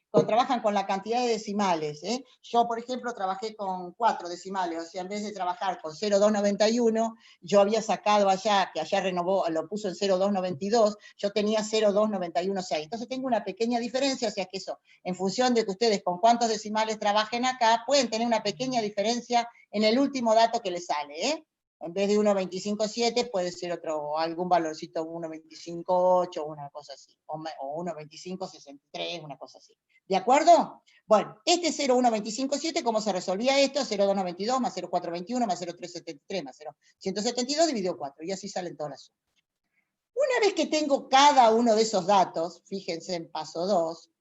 S3: con la cantidad de decimales. Yo, por ejemplo, trabajé con 4 decimales, o sea, en vez de trabajar con 0,291, yo había sacado allá, que allá renovó, lo puso en 0,292, yo tenía 0,2916. Entonces tengo una pequeña diferencia, o sea que eso, en función de que ustedes con cuántos decimales trabajen acá, pueden tener una pequeña diferencia en el último dato que les sale, En vez de 1,25,7 puede ser algún valorcito 1,25,8, una cosa así, o 1,25,63, una cosa así. ¿De acuerdo? Bueno, este 0,125,7, ¿cómo se resolvía esto? 0,292 más 0,421 más 0,373 más 0,172 dividido 4, y así salen todas las sumas. Una vez que tengo cada uno de esos datos, fíjense en paso 2,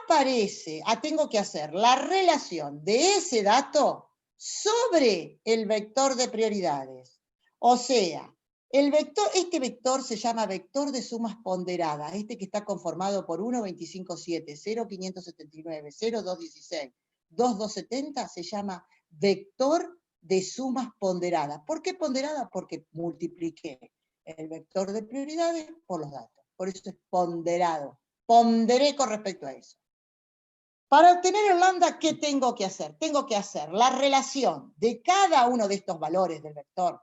S3: aparece, tengo que hacer la relación de ese dato sobre el vector de prioridades. O sea, este vector se llama vector de sumas ponderadas, este que está conformado por 1,257, 0,579, 0,216, 2,270, se llama vector de sumas ponderadas. ¿Por qué ponderada? Porque multipliqué el vector de prioridades por los datos. Por eso es ponderado. Ponderé con respecto a eso. Para obtener el lambda, ¿qué tengo que hacer? Tengo que hacer la relación de cada uno de estos valores del vector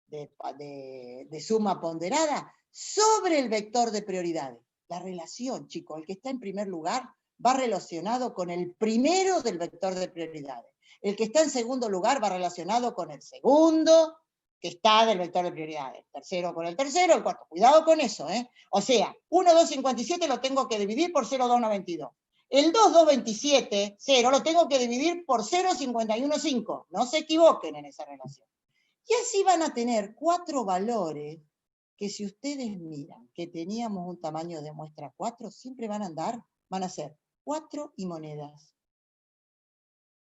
S3: de suma ponderada sobre el vector de prioridades. La relación, chicos, el que está en primer lugar va relacionado con el primero del vector de prioridades. El que está en segundo lugar va relacionado con el segundo que está del vector de prioridades. Tercero con el tercero, el cuarto. Cuidado con eso, O sea, 1,257 lo tengo que dividir por 0,292. El 2,227, 0, lo tengo que dividir por 0,515. No se equivoquen en esa relación. Y así van a tener 4 valores que si ustedes miran que teníamos un tamaño de muestra 4, siempre van a ser 4 y monedas.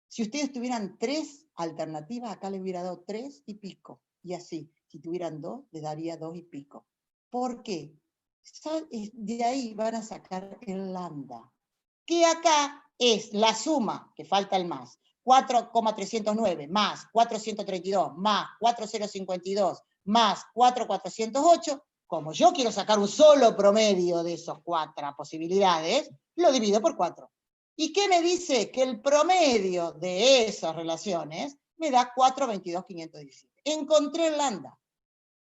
S3: Si ustedes tuvieran 3 alternativas, acá les hubiera dado 3 y pico. Y así, si tuvieran 2, les daría 2 y pico. ¿Por qué? De ahí van a sacar el lambda, que acá es la suma, que falta el más, 4,309 más 432 más 4,052 más 4,408, como yo quiero sacar un solo promedio de esas 4 posibilidades, lo divido por 4. ¿Y qué me dice? Que el promedio de esas relaciones me da 4,22,517. Encontré el lambda.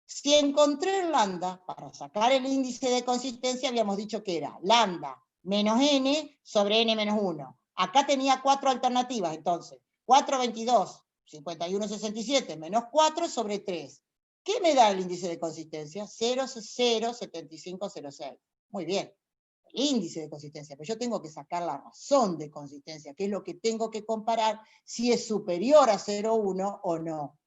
S3: Si encontré el lambda, para sacar el índice de consistencia habíamos dicho que era lambda menos n sobre n menos 1. Acá tenía 4 alternativas, entonces. 4,22, 51,67 menos 4 sobre 3. ¿Qué me da el índice de consistencia? 0,07506. Muy bien, el índice de consistencia, pero yo tengo que sacar la razón de consistencia, que es lo que tengo que comparar si es superior a 0,1 o no.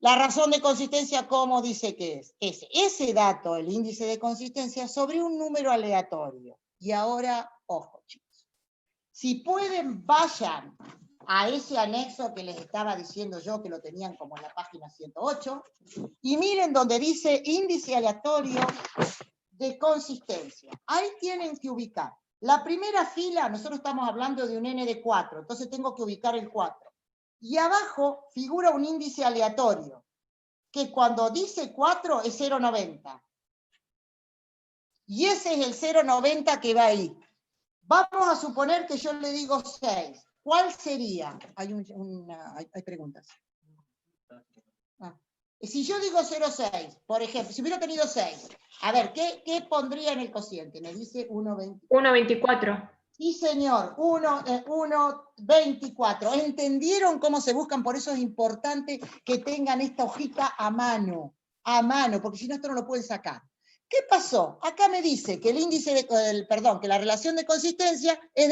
S3: La razón de consistencia, ¿cómo dice que es? Es ese dato, el índice de consistencia, sobre un número aleatorio. Y ahora, ojo, chicos. Si pueden, vayan a ese anexo que les estaba diciendo yo, que lo tenían como en la página 108, y miren donde dice índice aleatorio de consistencia. Ahí tienen que ubicar. La primera fila, nosotros estamos hablando de un n de 4, entonces tengo que ubicar el 4. Y abajo figura un índice aleatorio, que cuando dice 4 es 0,90. Y ese es el 0,90 que va ahí. Vamos a suponer que yo le digo 6. ¿Cuál sería? Hay preguntas. Si yo digo 0,6, por ejemplo, si hubiera tenido 6, a ver, ¿qué pondría en el cociente? Me dice 1,20.
S5: 1,24.
S3: Sí, señor, 1,24. ¿Entendieron cómo se buscan? Por eso es importante que tengan esta hojita a mano, porque si no, esto no lo pueden sacar. ¿Qué pasó? Acá me dice que el índice que la relación de consistencia es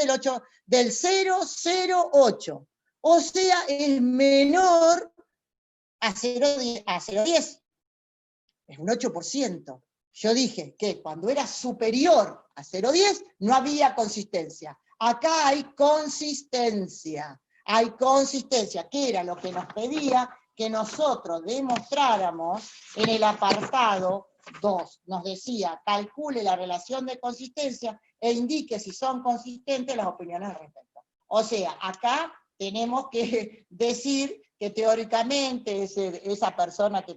S3: del 0,08. O sea, es menor a 0,10. Es un 8%. Yo dije que cuando era superior a 0,10 no había consistencia. Acá hay consistencia. Hay consistencia, que era lo que nos pedía que nosotros demostráramos en el apartado 2. Nos decía, calcule la relación de consistencia e indique si son consistentes las opiniones al respecto. O sea, acá tenemos que decir que teóricamente esa persona que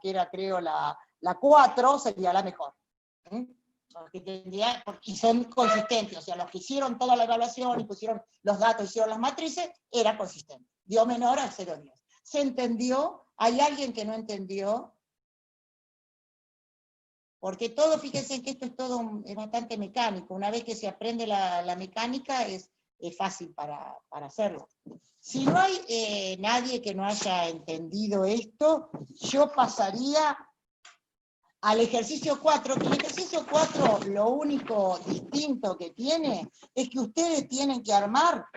S3: era creo la 4, sería la mejor. Y son consistentes, o sea, los que hicieron toda la evaluación y pusieron los datos, hicieron las matrices, era consistente. Dio menor al 0,10. ¿Se entendió? ¿Hay alguien que no entendió? Porque todo, fíjense que esto es bastante mecánico. Una vez que se aprende la mecánica, es fácil para hacerlo. Si no hay nadie que no haya entendido esto, yo pasaría al ejercicio 4, que el ejercicio 4 lo único distinto que tiene es que ustedes tienen que armar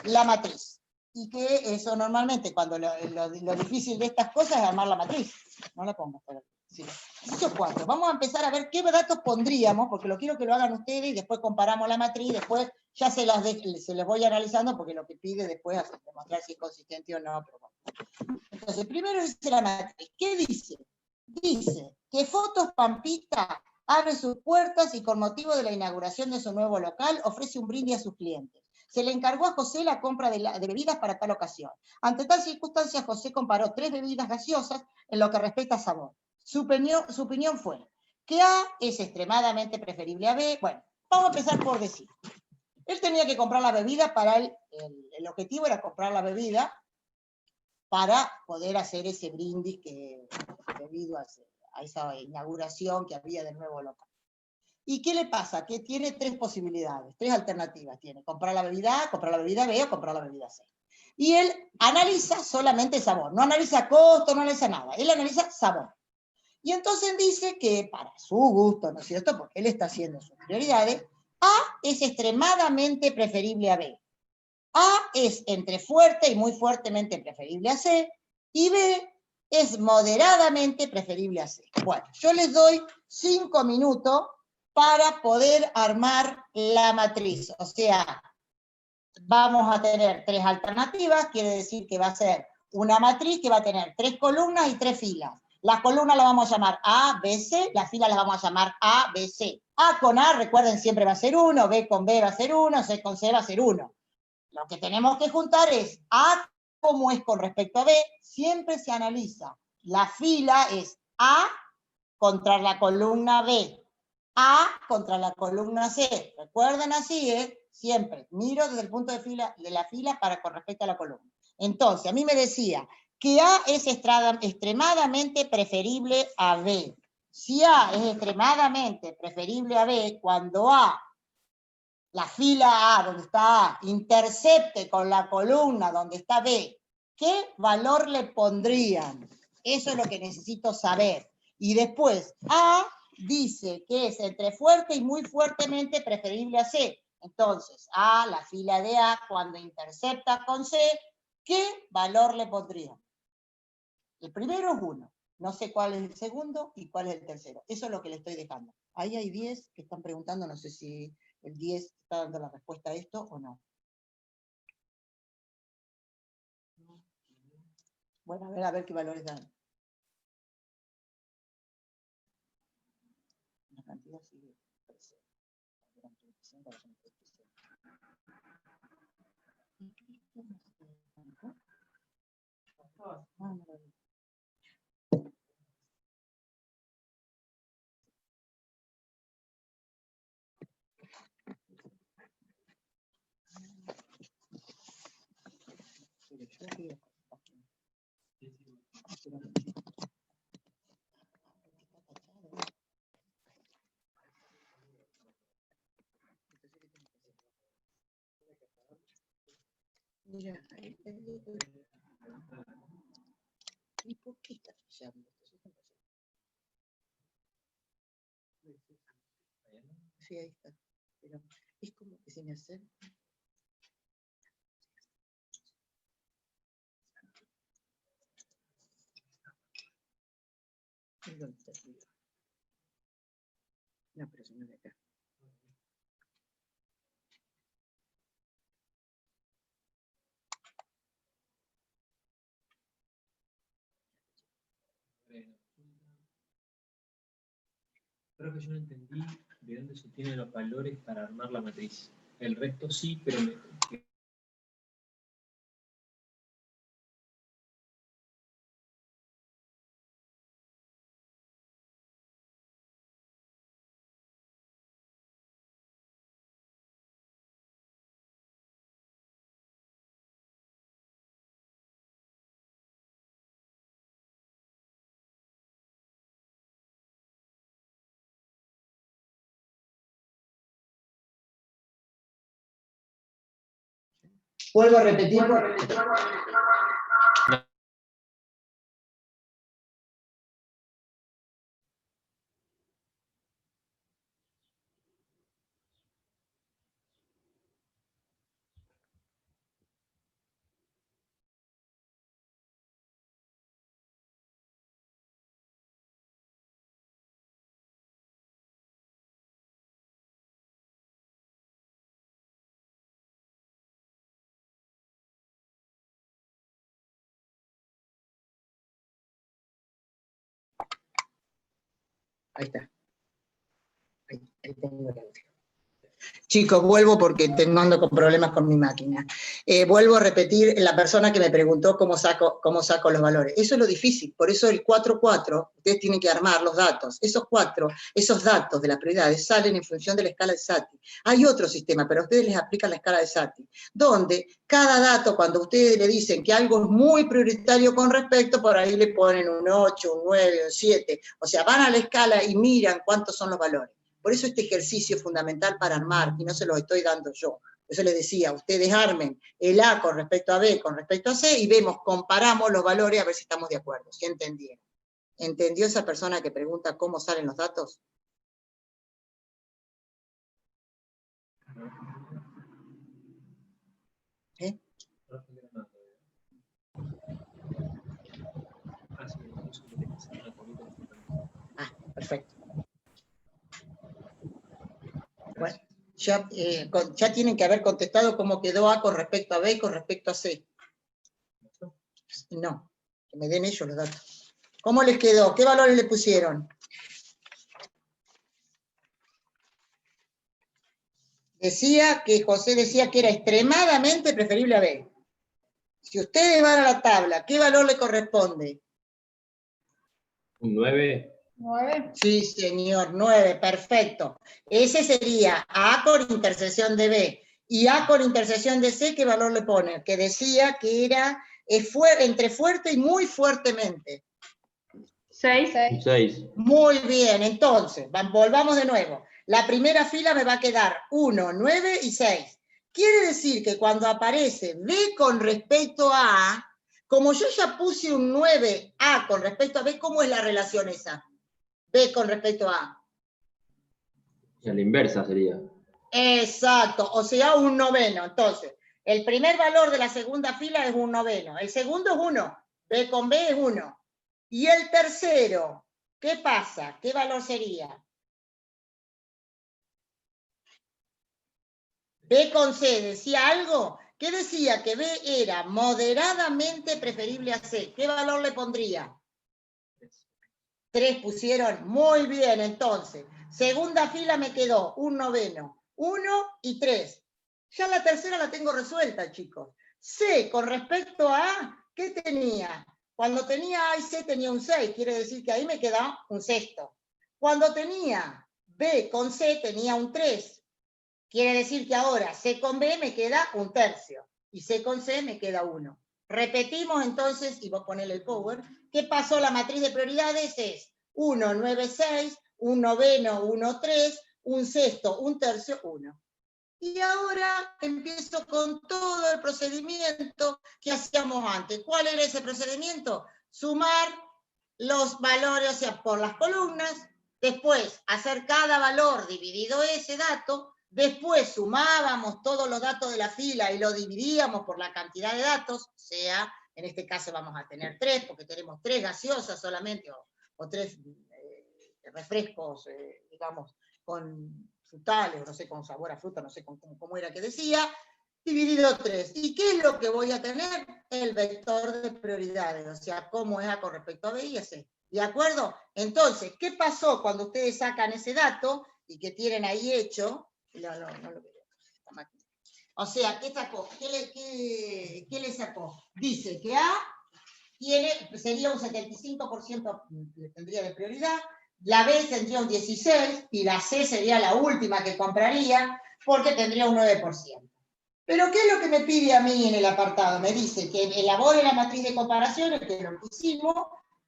S3: la matriz. Y que eso normalmente, cuando lo difícil de estas cosas es armar la matriz. No la pongo, pero sí. Ejercicio 4. Vamos a empezar a ver qué datos pondríamos, porque lo quiero que lo hagan ustedes y después comparamos la matriz, después ya se les voy analizando, porque lo que pide después es demostrar si es consistente o no. Pero bueno. Entonces, primero dice la matriz. ¿Qué dice? Dice que Fotos Pampita abre sus puertas y con motivo de la inauguración de su nuevo local ofrece un brindis a sus clientes. Se le encargó a José la compra de bebidas para tal ocasión. Ante tal circunstancia, José comparó 3 bebidas gaseosas en lo que respecta a sabor. Su opinión fue que A es extremadamente preferible a B. Bueno, vamos a empezar por decir. Él tenía que comprar la bebida para el objetivo era comprar la bebida para poder hacer ese brindis debido a esa inauguración que había del nuevo local. ¿Y qué le pasa? Que tiene 3 posibilidades, 3 alternativas. Tiene comprar la bebida A, comprar la bebida B o comprar la bebida C. Y él analiza solamente sabor, no analiza costo, no analiza nada. Él analiza sabor. Y entonces dice que para su gusto, ¿no es cierto? Porque él está haciendo sus prioridades, A es extremadamente preferible a B. A es entre fuerte y muy fuertemente preferible a C, y B es moderadamente preferible a C. Bueno, yo les doy 5 minutos para poder armar la matriz. O sea, vamos a tener 3 alternativas, quiere decir que va a ser una matriz que va a tener 3 columnas y 3 filas. Las columnas las vamos a llamar A, B, C, las filas las vamos a llamar A, B, C. A con A, recuerden, siempre va a ser 1, B con B va a ser 1, C con C va a ser 1. Lo que tenemos que juntar es A como es con respecto a B, siempre se analiza. La fila es A contra la columna B, A contra la columna C. Recuerden así, siempre miro desde el punto de la fila para con respecto a la columna. Entonces, a mí me decía que A es extremadamente preferible a B. Si A es extremadamente preferible a B, cuando la fila A, donde está A, intercepte con la columna donde está B, ¿qué valor le pondrían? Eso es lo que necesito saber. Y después, A dice que es entre fuerte y muy fuertemente preferible a C. Entonces, A, la fila de A, cuando intercepta con C, ¿qué valor le pondrían? El primero es 1. No sé cuál es el segundo y cuál es el tercero. Eso es lo que le estoy dejando. Ahí hay 10 que están preguntando, no sé si el 10 está dando la respuesta a esto o no. Bueno, a ver qué valores dan. La cantidad sigue presente. Mira, ¿y por qué está fallando? Sí, ahí está. Pero es como que se me hace. ¿Dónde está el ruido? No, pero si no de acá.
S1: Creo que yo no entendí de dónde se obtienen los valores para armar la matriz. El resto sí, pero
S3: Vuelvo a repetir. Ahí está. Ahí tengo el audio. Chicos, vuelvo porque ando con problemas con mi máquina. Vuelvo a repetir, la persona que me preguntó cómo saco los valores. Eso es lo difícil, por eso el 4-4, ustedes tienen que armar los datos. Esos datos de las prioridades salen en función de la escala de Satie. Hay otro sistema, pero a ustedes les aplican la escala de Satie, donde cada dato, cuando ustedes le dicen que algo es muy prioritario con respecto, por ahí le ponen un 8, un 9, un 7. O sea, van a la escala y miran cuántos son los valores. Por eso este ejercicio es fundamental para armar, y no se lo estoy dando yo. Por eso les decía, ustedes armen el A con respecto a B, con respecto a C, y vemos, comparamos los valores a ver si estamos de acuerdo. ¿Sí entendieron? ¿Entendió esa persona que pregunta cómo salen los datos? ¿Eh? Ah, perfecto. Bueno, ya tienen que haber contestado cómo quedó A con respecto a B y con respecto a C. No, que me den ellos los datos. ¿Cómo les quedó? ¿Qué valores le pusieron? José decía que era extremadamente preferible a B. Si ustedes van a la tabla, ¿qué valor le corresponde?
S5: ¿Un 9?
S3: ¿9? Sí, señor, 9, perfecto. Ese sería A con intersección de B. Y A con intersección de C, ¿qué valor le pone? Que decía que era entre fuerte y muy fuertemente.
S6: 6.
S5: 6.
S3: Muy bien, entonces, volvamos de nuevo. La primera fila me va a quedar 1, 9 y 6. Quiere decir que cuando aparece B con respecto a A, como yo ya puse un 9A con respecto a B, ¿cómo es la relación esa? B con respecto a A.
S5: O sea, la inversa sería.
S3: Exacto, o sea, un noveno. Entonces, el primer valor de la segunda fila es un noveno. El segundo es 1. B con B es 1. Y el tercero, ¿qué pasa? ¿Qué valor sería? B con C, ¿decía algo? que decía que B era moderadamente preferible a C. ¿Qué valor le pondría? 3 pusieron. Muy bien, entonces. Segunda fila me quedó un noveno, 1 y 3. Ya la tercera la tengo resuelta, chicos. C, con respecto a A, ¿qué tenía? Cuando tenía A y C tenía un 6, quiere decir que ahí me queda un sexto. Cuando tenía B con C tenía un 3. Quiere decir que ahora C con B me queda un tercio. Y C con C me queda 1. Repetimos entonces, y voy a ponerle el power, ¿qué pasó? La matriz de prioridades es 1, 9, 6, un noveno, 1, 3, un sexto, un tercio, 1. Y ahora empiezo con todo el procedimiento que hacíamos antes. ¿Cuál era ese procedimiento? Sumar los valores, o sea, por las columnas, después hacer cada valor dividido ese dato, después sumábamos todos los datos de la fila y lo dividíamos por la cantidad de datos, o sea, en este caso vamos a tener 3, porque tenemos 3 gaseosas solamente, o 3 refrescos, digamos, con frutales, no sé, con sabor a fruta, no sé cómo era que decía, dividido 3. ¿Y qué es lo que voy a tener? El vector de prioridades, o sea, cómo es A con respecto a B y a C. ¿De acuerdo? Entonces, ¿qué pasó cuando ustedes sacan ese dato y que tienen ahí hecho? No lo veo, esta máquina. O sea, ¿qué sacó? ¿Qué le sacó? Dice que A sería un 75% tendría de prioridad, la B tendría un 16% y la C sería la última que compraría porque tendría un 9%. Pero ¿qué es lo que me pide a mí en el apartado? Me dice que elabore la matriz de comparaciones, que es lo que hicimos,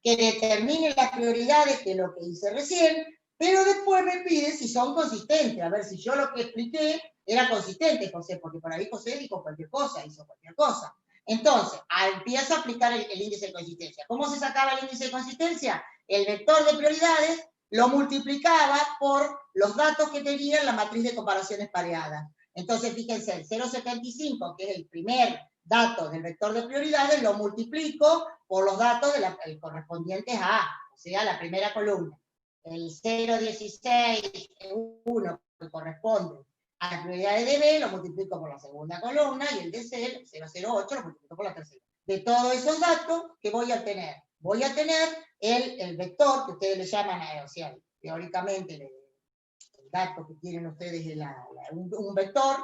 S3: que determine las prioridades, que es lo que hice recién, pero después me pide si son consistentes, a ver si yo lo que expliqué era consistente, José, porque por ahí José dijo cualquier cosa, hizo cualquier cosa. Entonces, empiezo a aplicar el índice de consistencia. ¿Cómo se sacaba el índice de consistencia? El vector de prioridades lo multiplicaba por los datos que tenía en la matriz de comparaciones pareadas. Entonces, fíjense, el 0,75, que es el primer dato del vector de prioridades, lo multiplico por los datos correspondientes a A, o sea, la primera columna. El 0,16, 1, que corresponde a las prioridades de B, lo multiplico por la segunda columna, y el de C, 0,08, lo multiplico por la tercera. De todos esos datos, ¿qué voy a tener? Voy a tener el vector, que ustedes le llaman, o sea, teóricamente, el dato que tienen ustedes es un vector,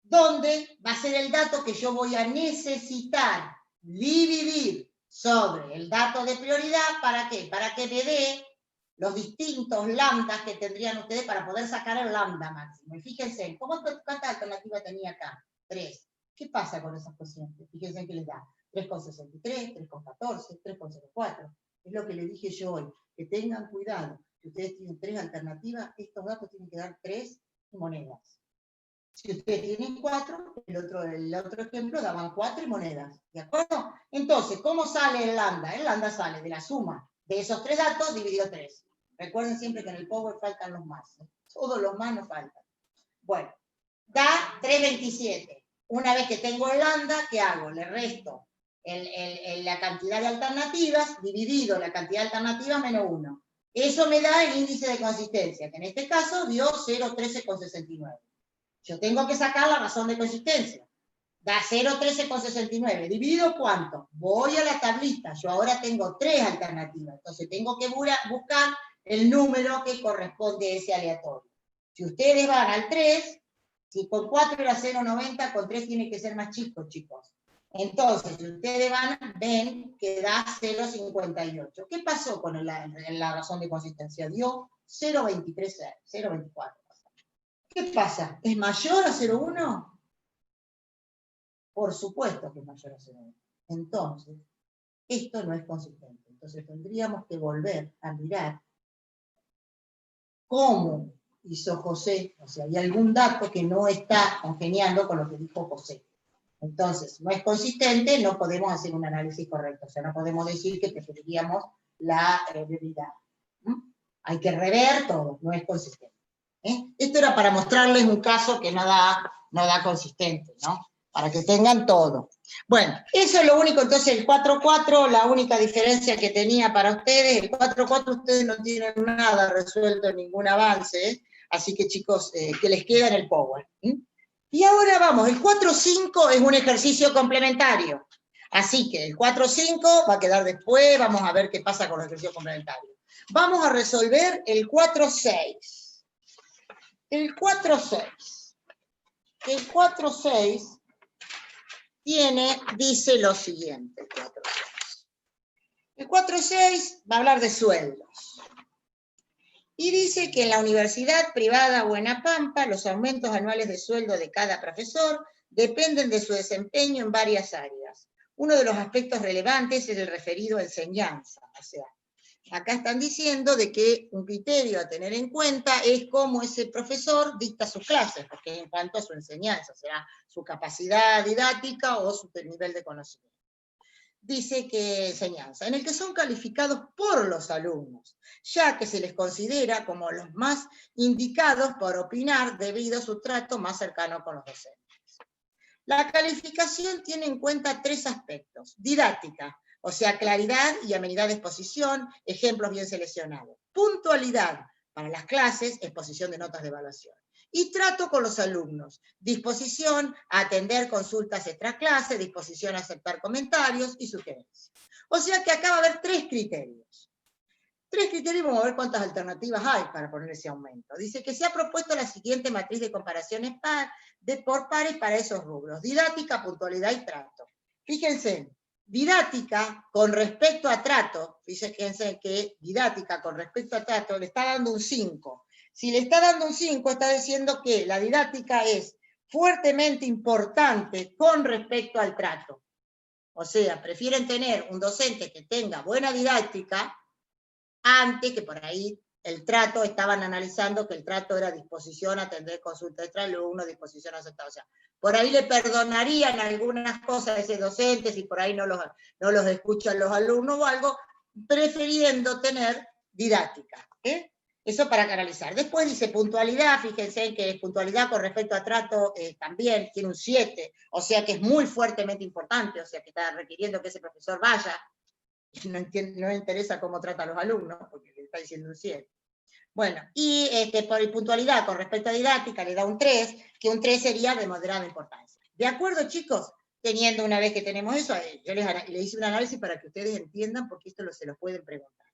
S3: donde va a ser el dato que yo voy a necesitar dividir sobre el dato de prioridad, ¿para qué? Para que me dé los distintos lambdas que tendrían ustedes para poder sacar el lambda máximo. Y fíjense, ¿cuántas alternativas tenía acá? 3. ¿Qué pasa con esas cocientes? Fíjense que les da 3,63, 3,14, 3,04. Es lo que les dije yo hoy, que tengan cuidado. Si ustedes tienen 3 alternativas, estos datos tienen que dar 3 monedas. Si ustedes tienen 4, el otro ejemplo daban 4 y monedas. ¿De acuerdo? Entonces, ¿cómo sale el lambda? El lambda sale de la suma de esos 3 datos dividido 3. Recuerden siempre que en el Power faltan los más. Todos los más nos faltan. Bueno, da 3,27. Una vez que tengo el lambda, ¿qué hago? Le resto la cantidad de alternativas dividido la cantidad de alternativas menos 1. Eso me da el índice de consistencia, que en este caso dio 0,13,69. Yo tengo que sacar la razón de consistencia. Da 0,13,69. ¿Dividido cuánto? Voy a la tablita. Yo ahora tengo 3 alternativas. Entonces tengo que buscar el número que corresponde a ese aleatorio. Si ustedes van al 3, si con 4 era 0,90, con 3 tiene que ser más chico, chicos. Entonces, si ustedes ven que da 0,58. ¿Qué pasó con la razón de consistencia? Dio 0,23, 0,24. ¿Qué pasa? ¿Es mayor a 0,1? Por supuesto que es mayor a 0,1. Entonces, esto no es consistente. Entonces tendríamos que volver a mirar cómo hizo José, o sea, hay algún dato que no está congeniando con lo que dijo José. Entonces, no es consistente, no podemos hacer un análisis correcto. O sea, no podemos decir que preferiríamos la prioridad. Hay que rever todo, no es consistente. Esto era para mostrarles un caso que no da consistente, ¿no? Para que tengan todo. Bueno, eso es lo único. Entonces, el 4,4, la única diferencia que tenía para ustedes, el 4,4 ustedes no tienen nada resuelto, ningún avance, así que chicos, que les queda en el Power. Y ahora vamos, el 4-5 es un ejercicio complementario. Así que el 4-5 va a quedar después, vamos a ver qué pasa con los ejercicios complementarios. Vamos a resolver el 4-6. El 4-6. El 4-6 dice lo siguiente. El 4-6 va a hablar de sueldos. Y dice que en la Universidad Privada Buena Pampa los aumentos anuales de sueldo de cada profesor dependen de su desempeño en varias áreas. Uno de los aspectos relevantes es el referido a enseñanza. O sea, acá están diciendo de que un criterio a tener en cuenta es cómo ese profesor dicta sus clases, porque en cuanto a su enseñanza, será su capacidad didáctica o su nivel de conocimiento. Dice que enseñanza, en el que son calificados por los alumnos, ya que se les considera como los más indicados por opinar debido a su trato más cercano con los docentes. La calificación tiene en cuenta 3 aspectos: didáctica, o sea, claridad y amenidad de exposición, ejemplos bien seleccionados; puntualidad para las clases, exposición de notas de evaluación; y trato con los alumnos, disposición a atender consultas extraclase, disposición a aceptar comentarios y sugerencias. O sea que acá va a haber 3 criterios. 3 criterios, vamos a ver cuántas alternativas hay para poner ese aumento. Dice que se ha propuesto la siguiente matriz de comparaciones por pares para esos rubros: didáctica, puntualidad y trato. Fíjense, didáctica con respecto a trato, fíjense que didáctica con respecto a trato le está dando un 5. Si le está dando un 5, está diciendo que la didáctica es fuertemente importante con respecto al trato. O sea, prefieren tener un docente que tenga buena didáctica antes que por ahí el trato, estaban analizando que el trato era disposición a atender consultas extra alumnos, disposición a aceptar. O sea, por ahí le perdonarían algunas cosas a ese docente si por ahí no los escuchan los alumnos o algo, prefiriendo tener didáctica. Eso para canalizar. Después dice puntualidad, fíjense que puntualidad con respecto a trato también tiene un 7, o sea que es muy fuertemente importante, o sea que está requiriendo que ese profesor vaya. No le interesa cómo trata a los alumnos, porque le está diciendo un 7. Bueno, y por puntualidad con respecto a didáctica le da un 3, que un 3 sería de moderada importancia. ¿De acuerdo, chicos? Teniendo una vez que tenemos eso, yo les hice un análisis para que ustedes entiendan, porque esto se lo pueden preguntar.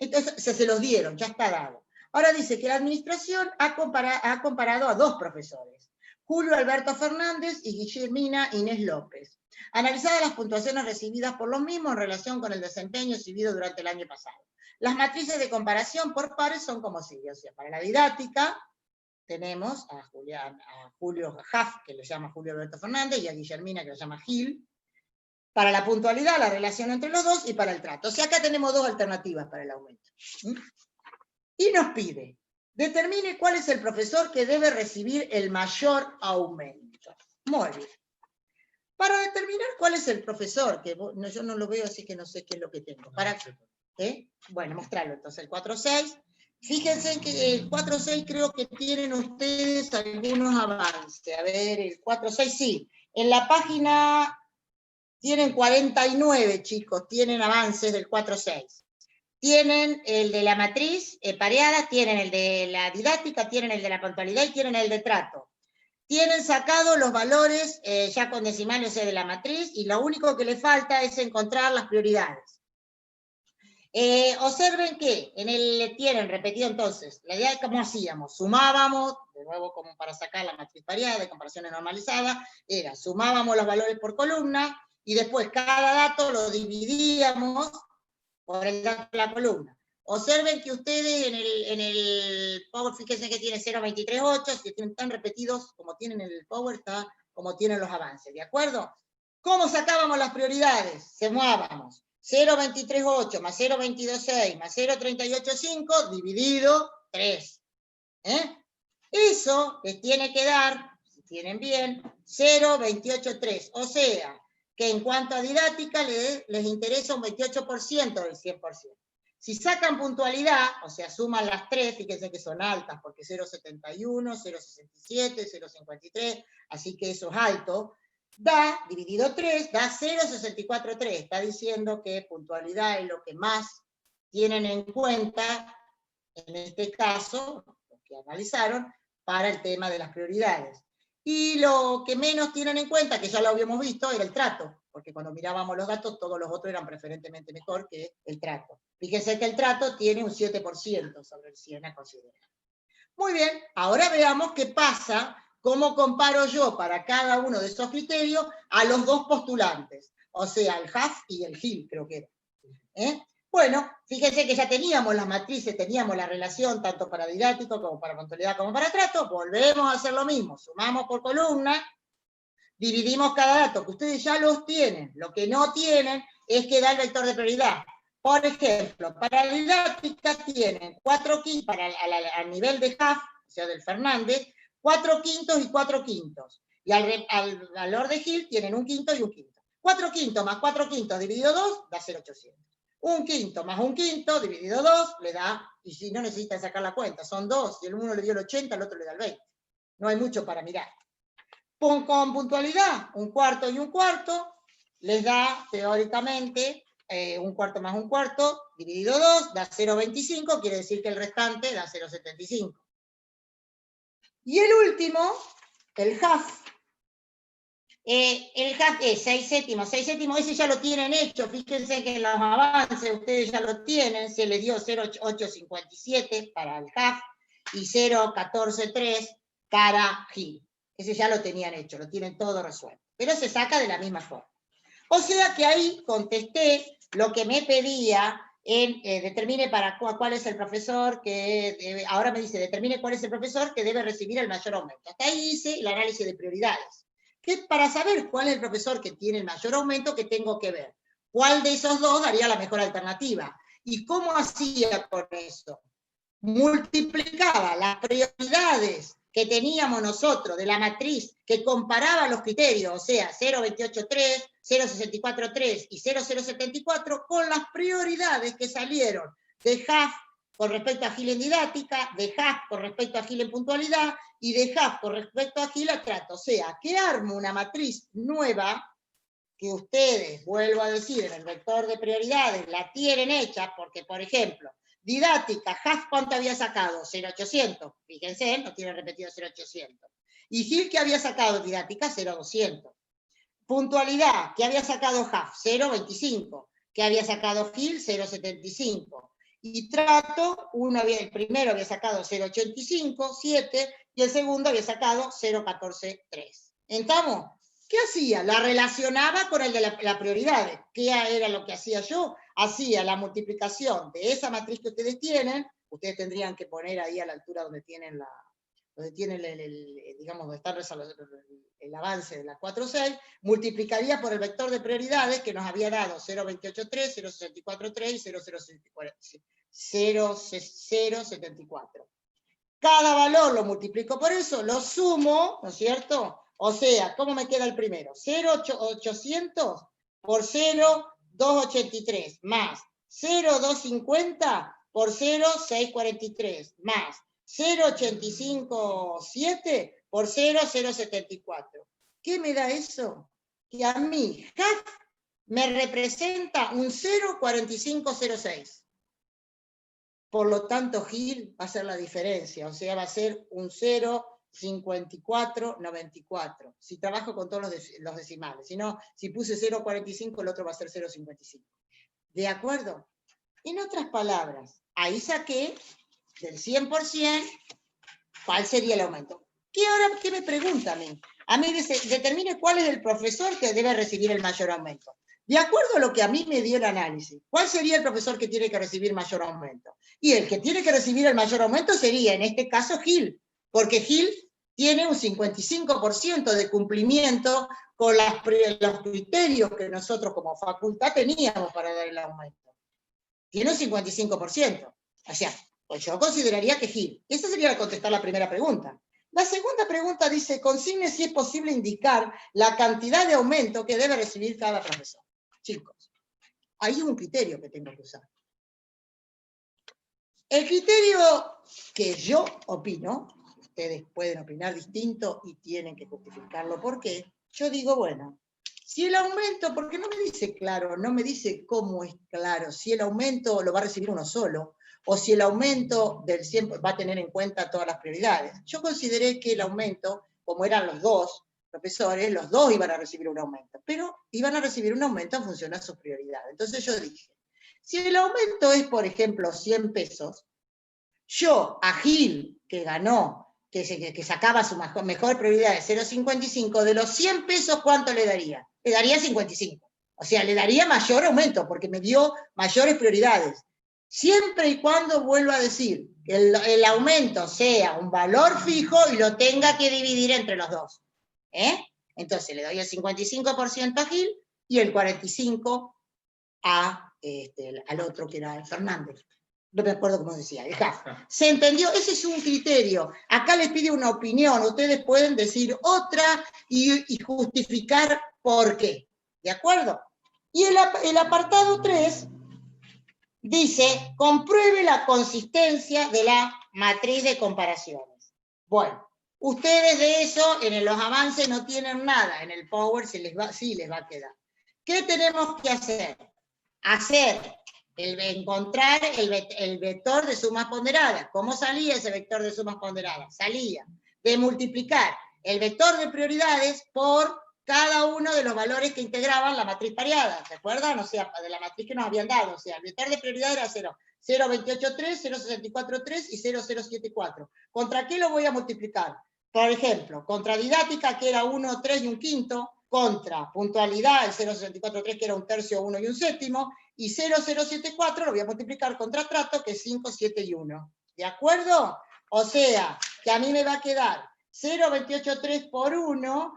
S3: Entonces, se los dieron, ya está dado. Ahora dice que la administración ha comparado a 2 profesores, Julio Alberto Fernández y Guillermina Inés López, analizadas las puntuaciones recibidas por los mismos en relación con el desempeño exhibido durante el año pasado. Las matrices de comparación por pares son como sigue. O sea, para la didáctica tenemos a Julio Jaff, que lo llama Julio Alberto Fernández, y a Guillermina, que lo llama Gil. Para la puntualidad, la relación entre los dos, y para el trato. O sea, acá tenemos 2 alternativas para el aumento. Y nos pide, determine cuál es el profesor que debe recibir el mayor aumento. Muy bien. Para determinar cuál es el profesor, que yo no lo veo, así que no sé qué es lo que tengo. Bueno, mostrarlo entonces, el 4-6. Fíjense que el 4-6 creo que tienen ustedes algunos avances. A ver, el 4-6 sí. En la página tienen 49, chicos, tienen avances del 4-6. Tienen el de la matriz pareada, tienen el de la didáctica, tienen el de la puntualidad y tienen el de trato. Tienen sacado los valores ya con decimales de la matriz y lo único que les falta es encontrar las prioridades. Observen que tienen repetido entonces, la idea de cómo hacíamos, sumábamos, de nuevo como para sacar la matriz pareada de comparaciones normalizadas, era sumábamos los valores por columna y después cada dato lo dividíamos por el dato de la columna. Observen que ustedes en el Power, fíjense que tiene 0.238, si están repetidos como tienen en el Power, está como tienen los avances, ¿de acuerdo? ¿Cómo sacábamos las prioridades? Sumábamos 0.238 más 0.226 más 0.385 dividido 3. Eso les tiene que dar, si tienen bien, 0.283. O sea, que en cuanto a didáctica les interesa un 28% del 100%. Si sacan puntualidad, o sea, suman las 3, fíjense que son altas, porque 0.71, 0.67, 0.53, así que eso es alto, da, dividido 3, da 0.643. Está diciendo que puntualidad es lo que más tienen en cuenta, en este caso, los que analizaron, para el tema de las prioridades. Y lo que menos tienen en cuenta, que ya lo habíamos visto, era el trato, porque cuando mirábamos los datos, todos los otros eran preferentemente mejor que el trato. Fíjense que el trato tiene un 7% sobre el 100 a considerar. Muy bien, ahora veamos qué pasa, cómo comparo yo para cada uno de esos criterios a los dos postulantes, o sea, el Huff y el Hill, creo que era. Bueno, fíjense que ya teníamos las matrices, teníamos la relación tanto para didáctico como para puntualidad como para trato, volvemos a hacer lo mismo, sumamos por columna, dividimos cada dato, que ustedes ya los tienen, lo que no tienen es que da el vector de prioridad. Por ejemplo, para didáctica tienen 4 quintos, para al nivel de Huff, o sea, del Fernández, 4 quintos y 4 quintos. Y al valor de Hill tienen 1 quinto y 1 quinto. 4 quintos más 4 quintos dividido 2 da 0,800. 1 quinto más 1 quinto dividido 2 le da, y si no necesitan sacar la cuenta, son 2, y el uno le dio el 80, el otro le da el 20. No hay mucho para mirar. Con puntualidad, 1/4 y 1/4, les da teóricamente 1/4 más 1/4 dividido 2 da 0,25, quiere decir que el restante da 0,75. Y el último, el Huff. El Huff es 6 séptimos, ese ya lo tienen hecho, fíjense que en los avances ustedes ya lo tienen, se les dio 0,857 para el Huff y 0,143 para Hill. Ese ya lo tenían hecho, lo tienen todo resuelto, pero se saca de la misma forma. O sea que ahí contesté lo que me pedía en determine para cuál es el profesor que debe, ahora me dice, determine cuál es el profesor que debe recibir el mayor aumento. Hasta ahí hice el análisis de prioridades. Que para saber cuál es el profesor que tiene el mayor aumento, ¿qué tengo que ver? ¿Cuál de esos dos daría la mejor alternativa? ¿Y cómo hacía con eso? Multiplicaba las prioridades que teníamos nosotros de la matriz que comparaba los criterios, o sea, 0,283, 0,643 y 0,074, con las prioridades que salieron de Huff con respecto a Hill en didáctica, de Huff con respecto a Hill en puntualidad, y de Huff con respecto a Hill a trato. O sea, que armo una matriz nueva, que ustedes, vuelvo a decir, en el vector de prioridades, la tienen hecha, porque, por ejemplo, didáctica, Huff, ¿cuánto había sacado? 0,800. Fíjense, no tiene repetido 0,800. Y Hill, ¿qué había sacado didáctica? 0,200. Puntualidad, ¿qué había sacado Huff? 0,25. ¿Qué había sacado Hill? 0,75. Y trato, el primero había sacado 0,85, 7, y el segundo había sacado 0,14, 3. ¿Entramos? ¿Qué hacía? La relacionaba con el de la prioridad. ¿Qué era lo que hacía yo? Hacía la multiplicación de esa matriz que ustedes tienen, ustedes tendrían que poner ahí a la altura donde tienen digamos, donde está el avance de la 4,6, multiplicaría por el vector de prioridades que nos había dado 0,283, 0,643 y 0,074. Cada valor lo multiplico por eso, lo sumo, ¿no es cierto? O sea, ¿cómo me queda el primero? 0,800 por 0,283 más 0,250 por 0,643 más 0,857 por 0,074. ¿Qué me da eso? Que a mí, Huff me representa un 0,4506. Por lo tanto, Hill va a ser la diferencia, o sea, va a ser un 0,5494. Si trabajo con todos los decimales, si puse 0,45, el otro va a ser 0,55. ¿De acuerdo? En otras palabras, ahí saqué del 100%, ¿cuál sería el aumento? ¿Qué me pregunta a mí? A mí dice, determine cuál es el profesor que debe recibir el mayor aumento. De acuerdo a lo que a mí me dio el análisis, ¿cuál sería el profesor que tiene que recibir mayor aumento? Y el que tiene que recibir el mayor aumento sería, en este caso, Hill, porque Hill tiene un 55% de cumplimiento con los criterios que nosotros como facultad teníamos para dar el aumento. Tiene un 55%. O sea, pues yo consideraría que Hill. Esa sería contestar la primera pregunta. La segunda pregunta dice, consigne si es posible indicar la cantidad de aumento que debe recibir cada profesor. Chicos, hay un criterio que tengo que usar. El criterio que yo opino, ustedes pueden opinar distinto y tienen que justificarlo. ¿Por qué? Yo digo, bueno, si el aumento, porque no me dice claro, no me dice cómo es claro, si el aumento lo va a recibir uno solo, o si el aumento del 100 va a tener en cuenta todas las prioridades. Yo consideré que el aumento como eran los dos profesores, los dos iban a recibir un aumento, pero iban a recibir un aumento en función a sus prioridades. Entonces yo dije, si el aumento es, por ejemplo, 100 pesos, yo a Gil, que ganó, que sacaba su mejor prioridad de 0,55, de los 100 pesos, ¿cuánto le daría? Le daría 55. O sea, le daría mayor aumento, porque me dio mayores prioridades. Siempre y cuando, vuelvo a decir, que el aumento sea un valor fijo y lo tenga que dividir entre los dos. Entonces le doy el 55% a Gil y el 45% al otro, que era el Fernández. No me acuerdo cómo decía, el JAF. ¿Se entendió? Ese es un criterio. Acá les pide una opinión, ustedes pueden decir otra y justificar por qué. ¿De acuerdo? Y el apartado 3 dice, compruebe la consistencia de la matriz de comparaciones. Bueno, ustedes de eso en los avances no tienen nada, en el Power sí les va a quedar. ¿Qué tenemos que hacer? Encontrar el vector de sumas ponderadas. ¿Cómo salía ese vector de sumas ponderadas? Salía de multiplicar el vector de prioridades por cada uno de los valores que integraban la matriz pareada, ¿se acuerdan? O sea, de la matriz que nos habían dado, o sea, el vector de prioridad era 0,283, 0,643 y 0,074. ¿Contra qué lo voy a multiplicar? Por ejemplo, contra didáctica, que era 1, 3 y un quinto, contra puntualidad, el 0,643, que era un tercio, 1 y un séptimo, y 0,074 lo voy a multiplicar contra trato, que es 5, 7 y 1. ¿De acuerdo? O sea, que a mí me va a quedar 0,283 por 1,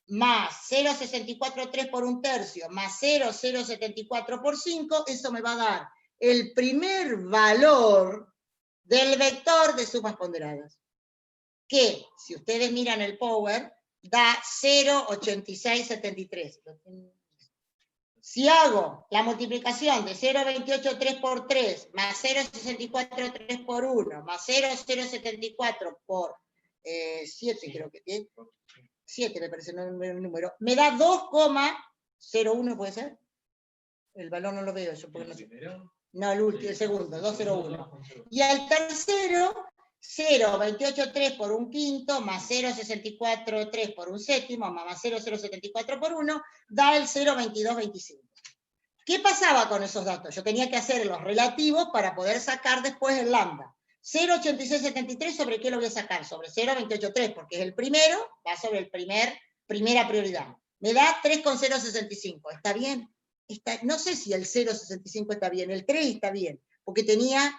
S3: más 0,643 por un tercio, más 0,074 por 5, eso me va a dar el primer valor del vector de sumas ponderadas. Que, si ustedes miran el Power, da 0,8673. Si hago la multiplicación de 0,283 por 3, más 0,643 por 1, más 0,074 por 7, creo que tiene. 7 me parece el número, me da 2,01, ¿puede ser? El valor no lo veo yo. Porque no, el segundo, 201. Y al tercero, 0,283 por un quinto, más 0,643 por un séptimo, más 0,074 por 1, da el 0,2225. ¿Qué pasaba con esos datos? Yo tenía que hacer los relativos para poder sacar después el lambda. 0,8673, ¿sobre qué lo voy a sacar? Sobre 0,283, porque es el primero, va sobre el primera prioridad. Me da 3,065, ¿está bien? No sé si el 0,65 está bien, el 3 está bien, porque tenía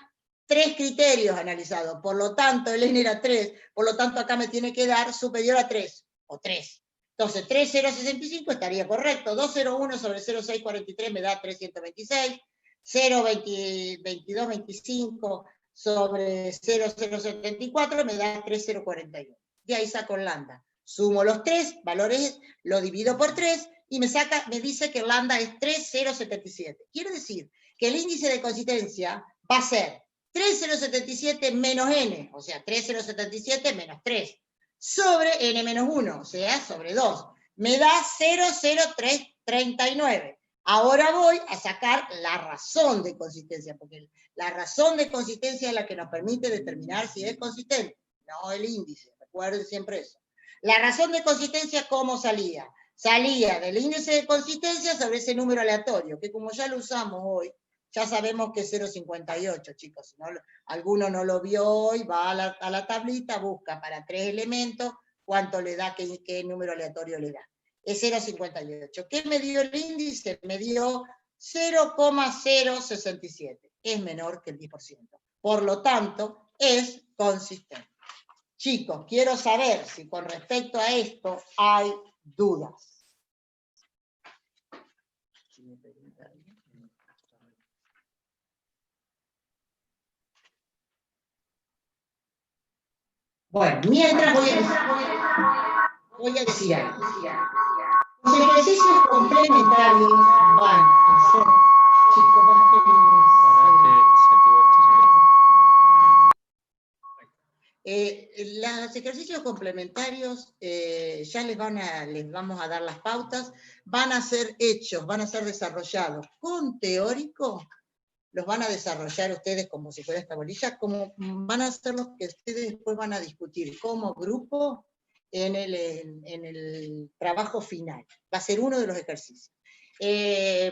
S3: 3 criterios analizados, por lo tanto el N era 3, por lo tanto acá me tiene que dar superior a 3, o 3. Entonces 3,065 estaría correcto, 201 sobre 0,643 me da 326, 0,2225 sobre 0,074 me da 3,041. De ahí saco el lambda. Sumo los 3 valores, lo divido por 3 y me dice que el lambda es 3,077. Quiere decir que el índice de consistencia va a ser 3,077 menos n, o sea, 3,077 menos 3, sobre n menos 1, o sea, sobre 2. Me da 0,0339. Ahora voy a sacar la razón de consistencia, porque la razón de consistencia es la que nos permite determinar si es consistente, no el índice, recuerden siempre eso. La razón de consistencia, ¿cómo salía? Salía del índice de consistencia sobre ese número aleatorio, que como ya lo usamos hoy, ya sabemos que es 0,58, chicos. Si no, alguno no lo vio hoy, va a la tablita, busca para 3 elementos, cuánto le da, qué número aleatorio le da. Es 0,58. ¿Qué me dio el índice? Me dio 0,067. Es menor que el 10%. Por lo tanto, es consistente. Chicos, quiero saber si con respecto a esto hay dudas. Bueno, mientras voy a decir algo. Los ejercicios complementarios van a ser, chicos, los ejercicios complementarios ya les vamos a dar las pautas, van a ser hechos, van a ser desarrollados con teórico, los van a desarrollar ustedes como si fuera esta bolilla, como van a ser los que ustedes después van a discutir como grupo en el trabajo final. Va a ser uno de los ejercicios.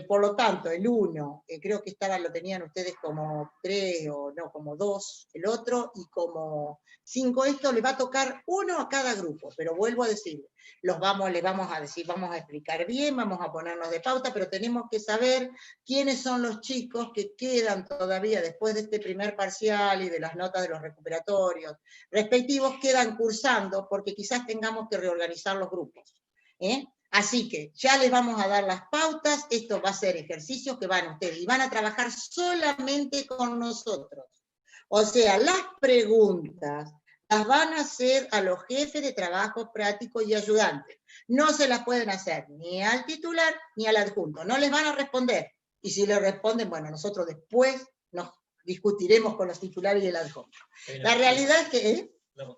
S3: Por lo tanto, el 1, creo que lo tenían ustedes como 3 o no, como 2, el otro, y como 5, esto le va a tocar 1 a cada grupo, pero vuelvo a decir, les vamos a decir, vamos a explicar bien, vamos a ponernos de pauta, pero tenemos que saber quiénes son los chicos que quedan todavía después de este primer parcial y de las notas de los recuperatorios respectivos, quedan cursando, porque quizás tengamos que reorganizar los grupos. Así que ya les vamos a dar las pautas, esto va a ser ejercicios que van ustedes y van a trabajar solamente con nosotros. O sea, las preguntas las van a hacer a los jefes de trabajo práctico y ayudantes. No se las pueden hacer ni al titular ni al adjunto, no les van a responder. Y si les responden, bueno, nosotros después nos discutiremos con los titulares y el adjunto. La realidad es que...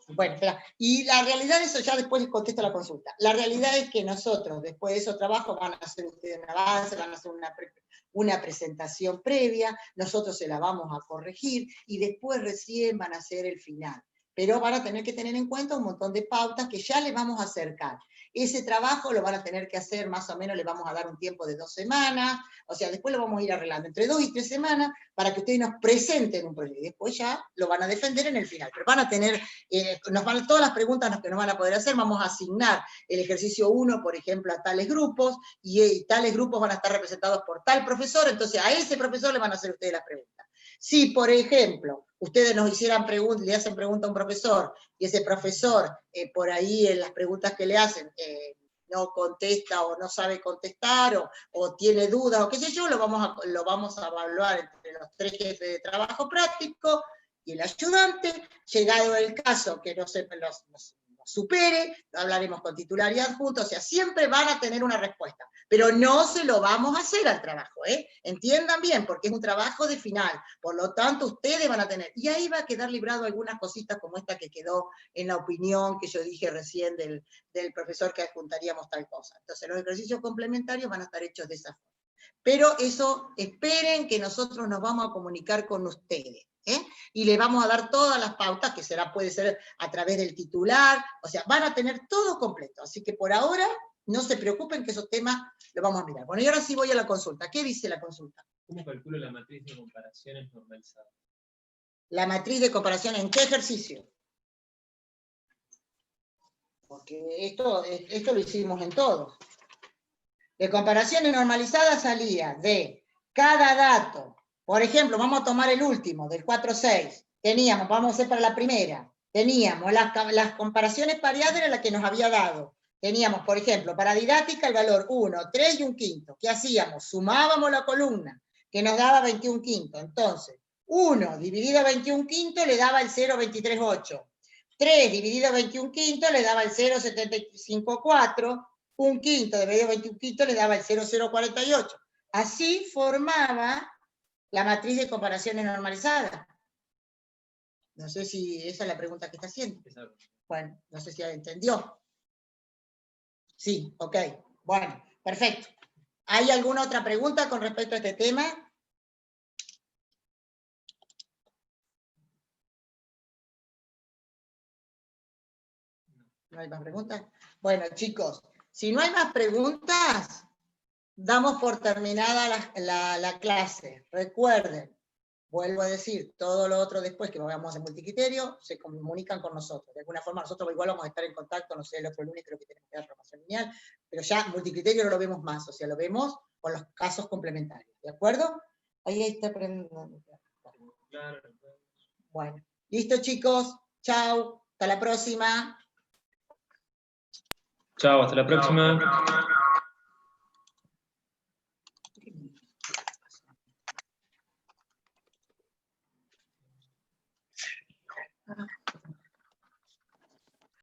S3: Bueno, y la realidad de eso, ya después les contesto la consulta. La realidad es que nosotros, después de esos trabajos, van a hacer ustedes un avance, van a hacer una presentación previa, nosotros se la vamos a corregir, y después recién van a hacer el final. Pero van a tener que tener en cuenta un montón de pautas que ya les vamos a acercar. Ese trabajo lo van a tener que hacer más o menos, le vamos a dar un tiempo de 2 semanas, o sea, después lo vamos a ir arreglando entre 2 y 3 semanas para que ustedes nos presenten un proyecto. Y después ya lo van a defender en el final. Pero van a tener, todas las preguntas que nos van a poder hacer, vamos a asignar el ejercicio 1, por ejemplo, a tales grupos, y tales grupos van a estar representados por tal profesor, entonces a ese profesor le van a hacer ustedes las preguntas. Si, por ejemplo, ustedes nos hicieran preguntas, le hacen pregunta a un profesor, y ese profesor, por ahí en las preguntas que le hacen, no contesta o no sabe contestar, o tiene dudas, o qué sé yo, lo vamos a evaluar entre los 3 jefes de trabajo práctico y el ayudante. Llegado el caso que no se los supere, hablaremos con titular y adjunto, o sea, siempre van a tener una respuesta, pero no se lo vamos a hacer al trabajo, entiendan bien, porque es un trabajo de final, por lo tanto ustedes van a tener, y ahí va a quedar librado algunas cositas como esta que quedó en la opinión que yo dije recién del profesor que adjuntaríamos tal cosa. Entonces los ejercicios complementarios van a estar hechos de esa forma. Pero eso, esperen que nosotros nos vamos a comunicar con ustedes, y le vamos a dar todas las pautas, que puede ser a través del titular, o sea, van a tener todo completo, así que por ahora no se preocupen que esos temas los vamos a mirar. Bueno, y ahora sí voy a la consulta. ¿Qué dice la consulta?
S1: ¿Cómo calculo la matriz de comparaciones normalizadas?
S3: La matriz de comparación, ¿en qué ejercicio? Porque esto lo hicimos en todos. De comparaciones normalizadas salía de cada dato. Por ejemplo, vamos a tomar el último, del 4-6. Teníamos, vamos a hacer para la primera, teníamos las comparaciones pareadas era la que nos había dado. Teníamos, por ejemplo, para didáctica el valor 1, 3 y 1/5. ¿Qué hacíamos? Sumábamos la columna, que nos daba 21/5. Entonces, 1 dividido a 21/5 le daba el 0,238. 3 dividido a 21/5 le daba el 0,754. 1/5 dividido a 21/5 le daba el 0,048. Así formaba la matriz de comparaciones normalizadas. No sé si esa es la pregunta que está haciendo. Bueno, no sé si entendió. Sí, ok. Bueno, perfecto. ¿Hay alguna otra pregunta con respecto a este tema? ¿No hay más preguntas? Bueno, chicos, si no hay más preguntas, damos por terminada la clase. Recuerden, vuelvo a decir, todo lo otro después que vamos a hacer multicriterio, se comunican con nosotros. De alguna forma nosotros igual vamos a estar en contacto, no sé, el otro lunes creo que tenemos que dar formación lineal, pero ya multicriterio no lo vemos más, o sea, lo vemos con los casos complementarios, ¿de acuerdo? Ahí está aprendiendo. Bueno, listo chicos, chao, hasta la próxima.
S1: Chao, hasta la próxima.
S3: Ah.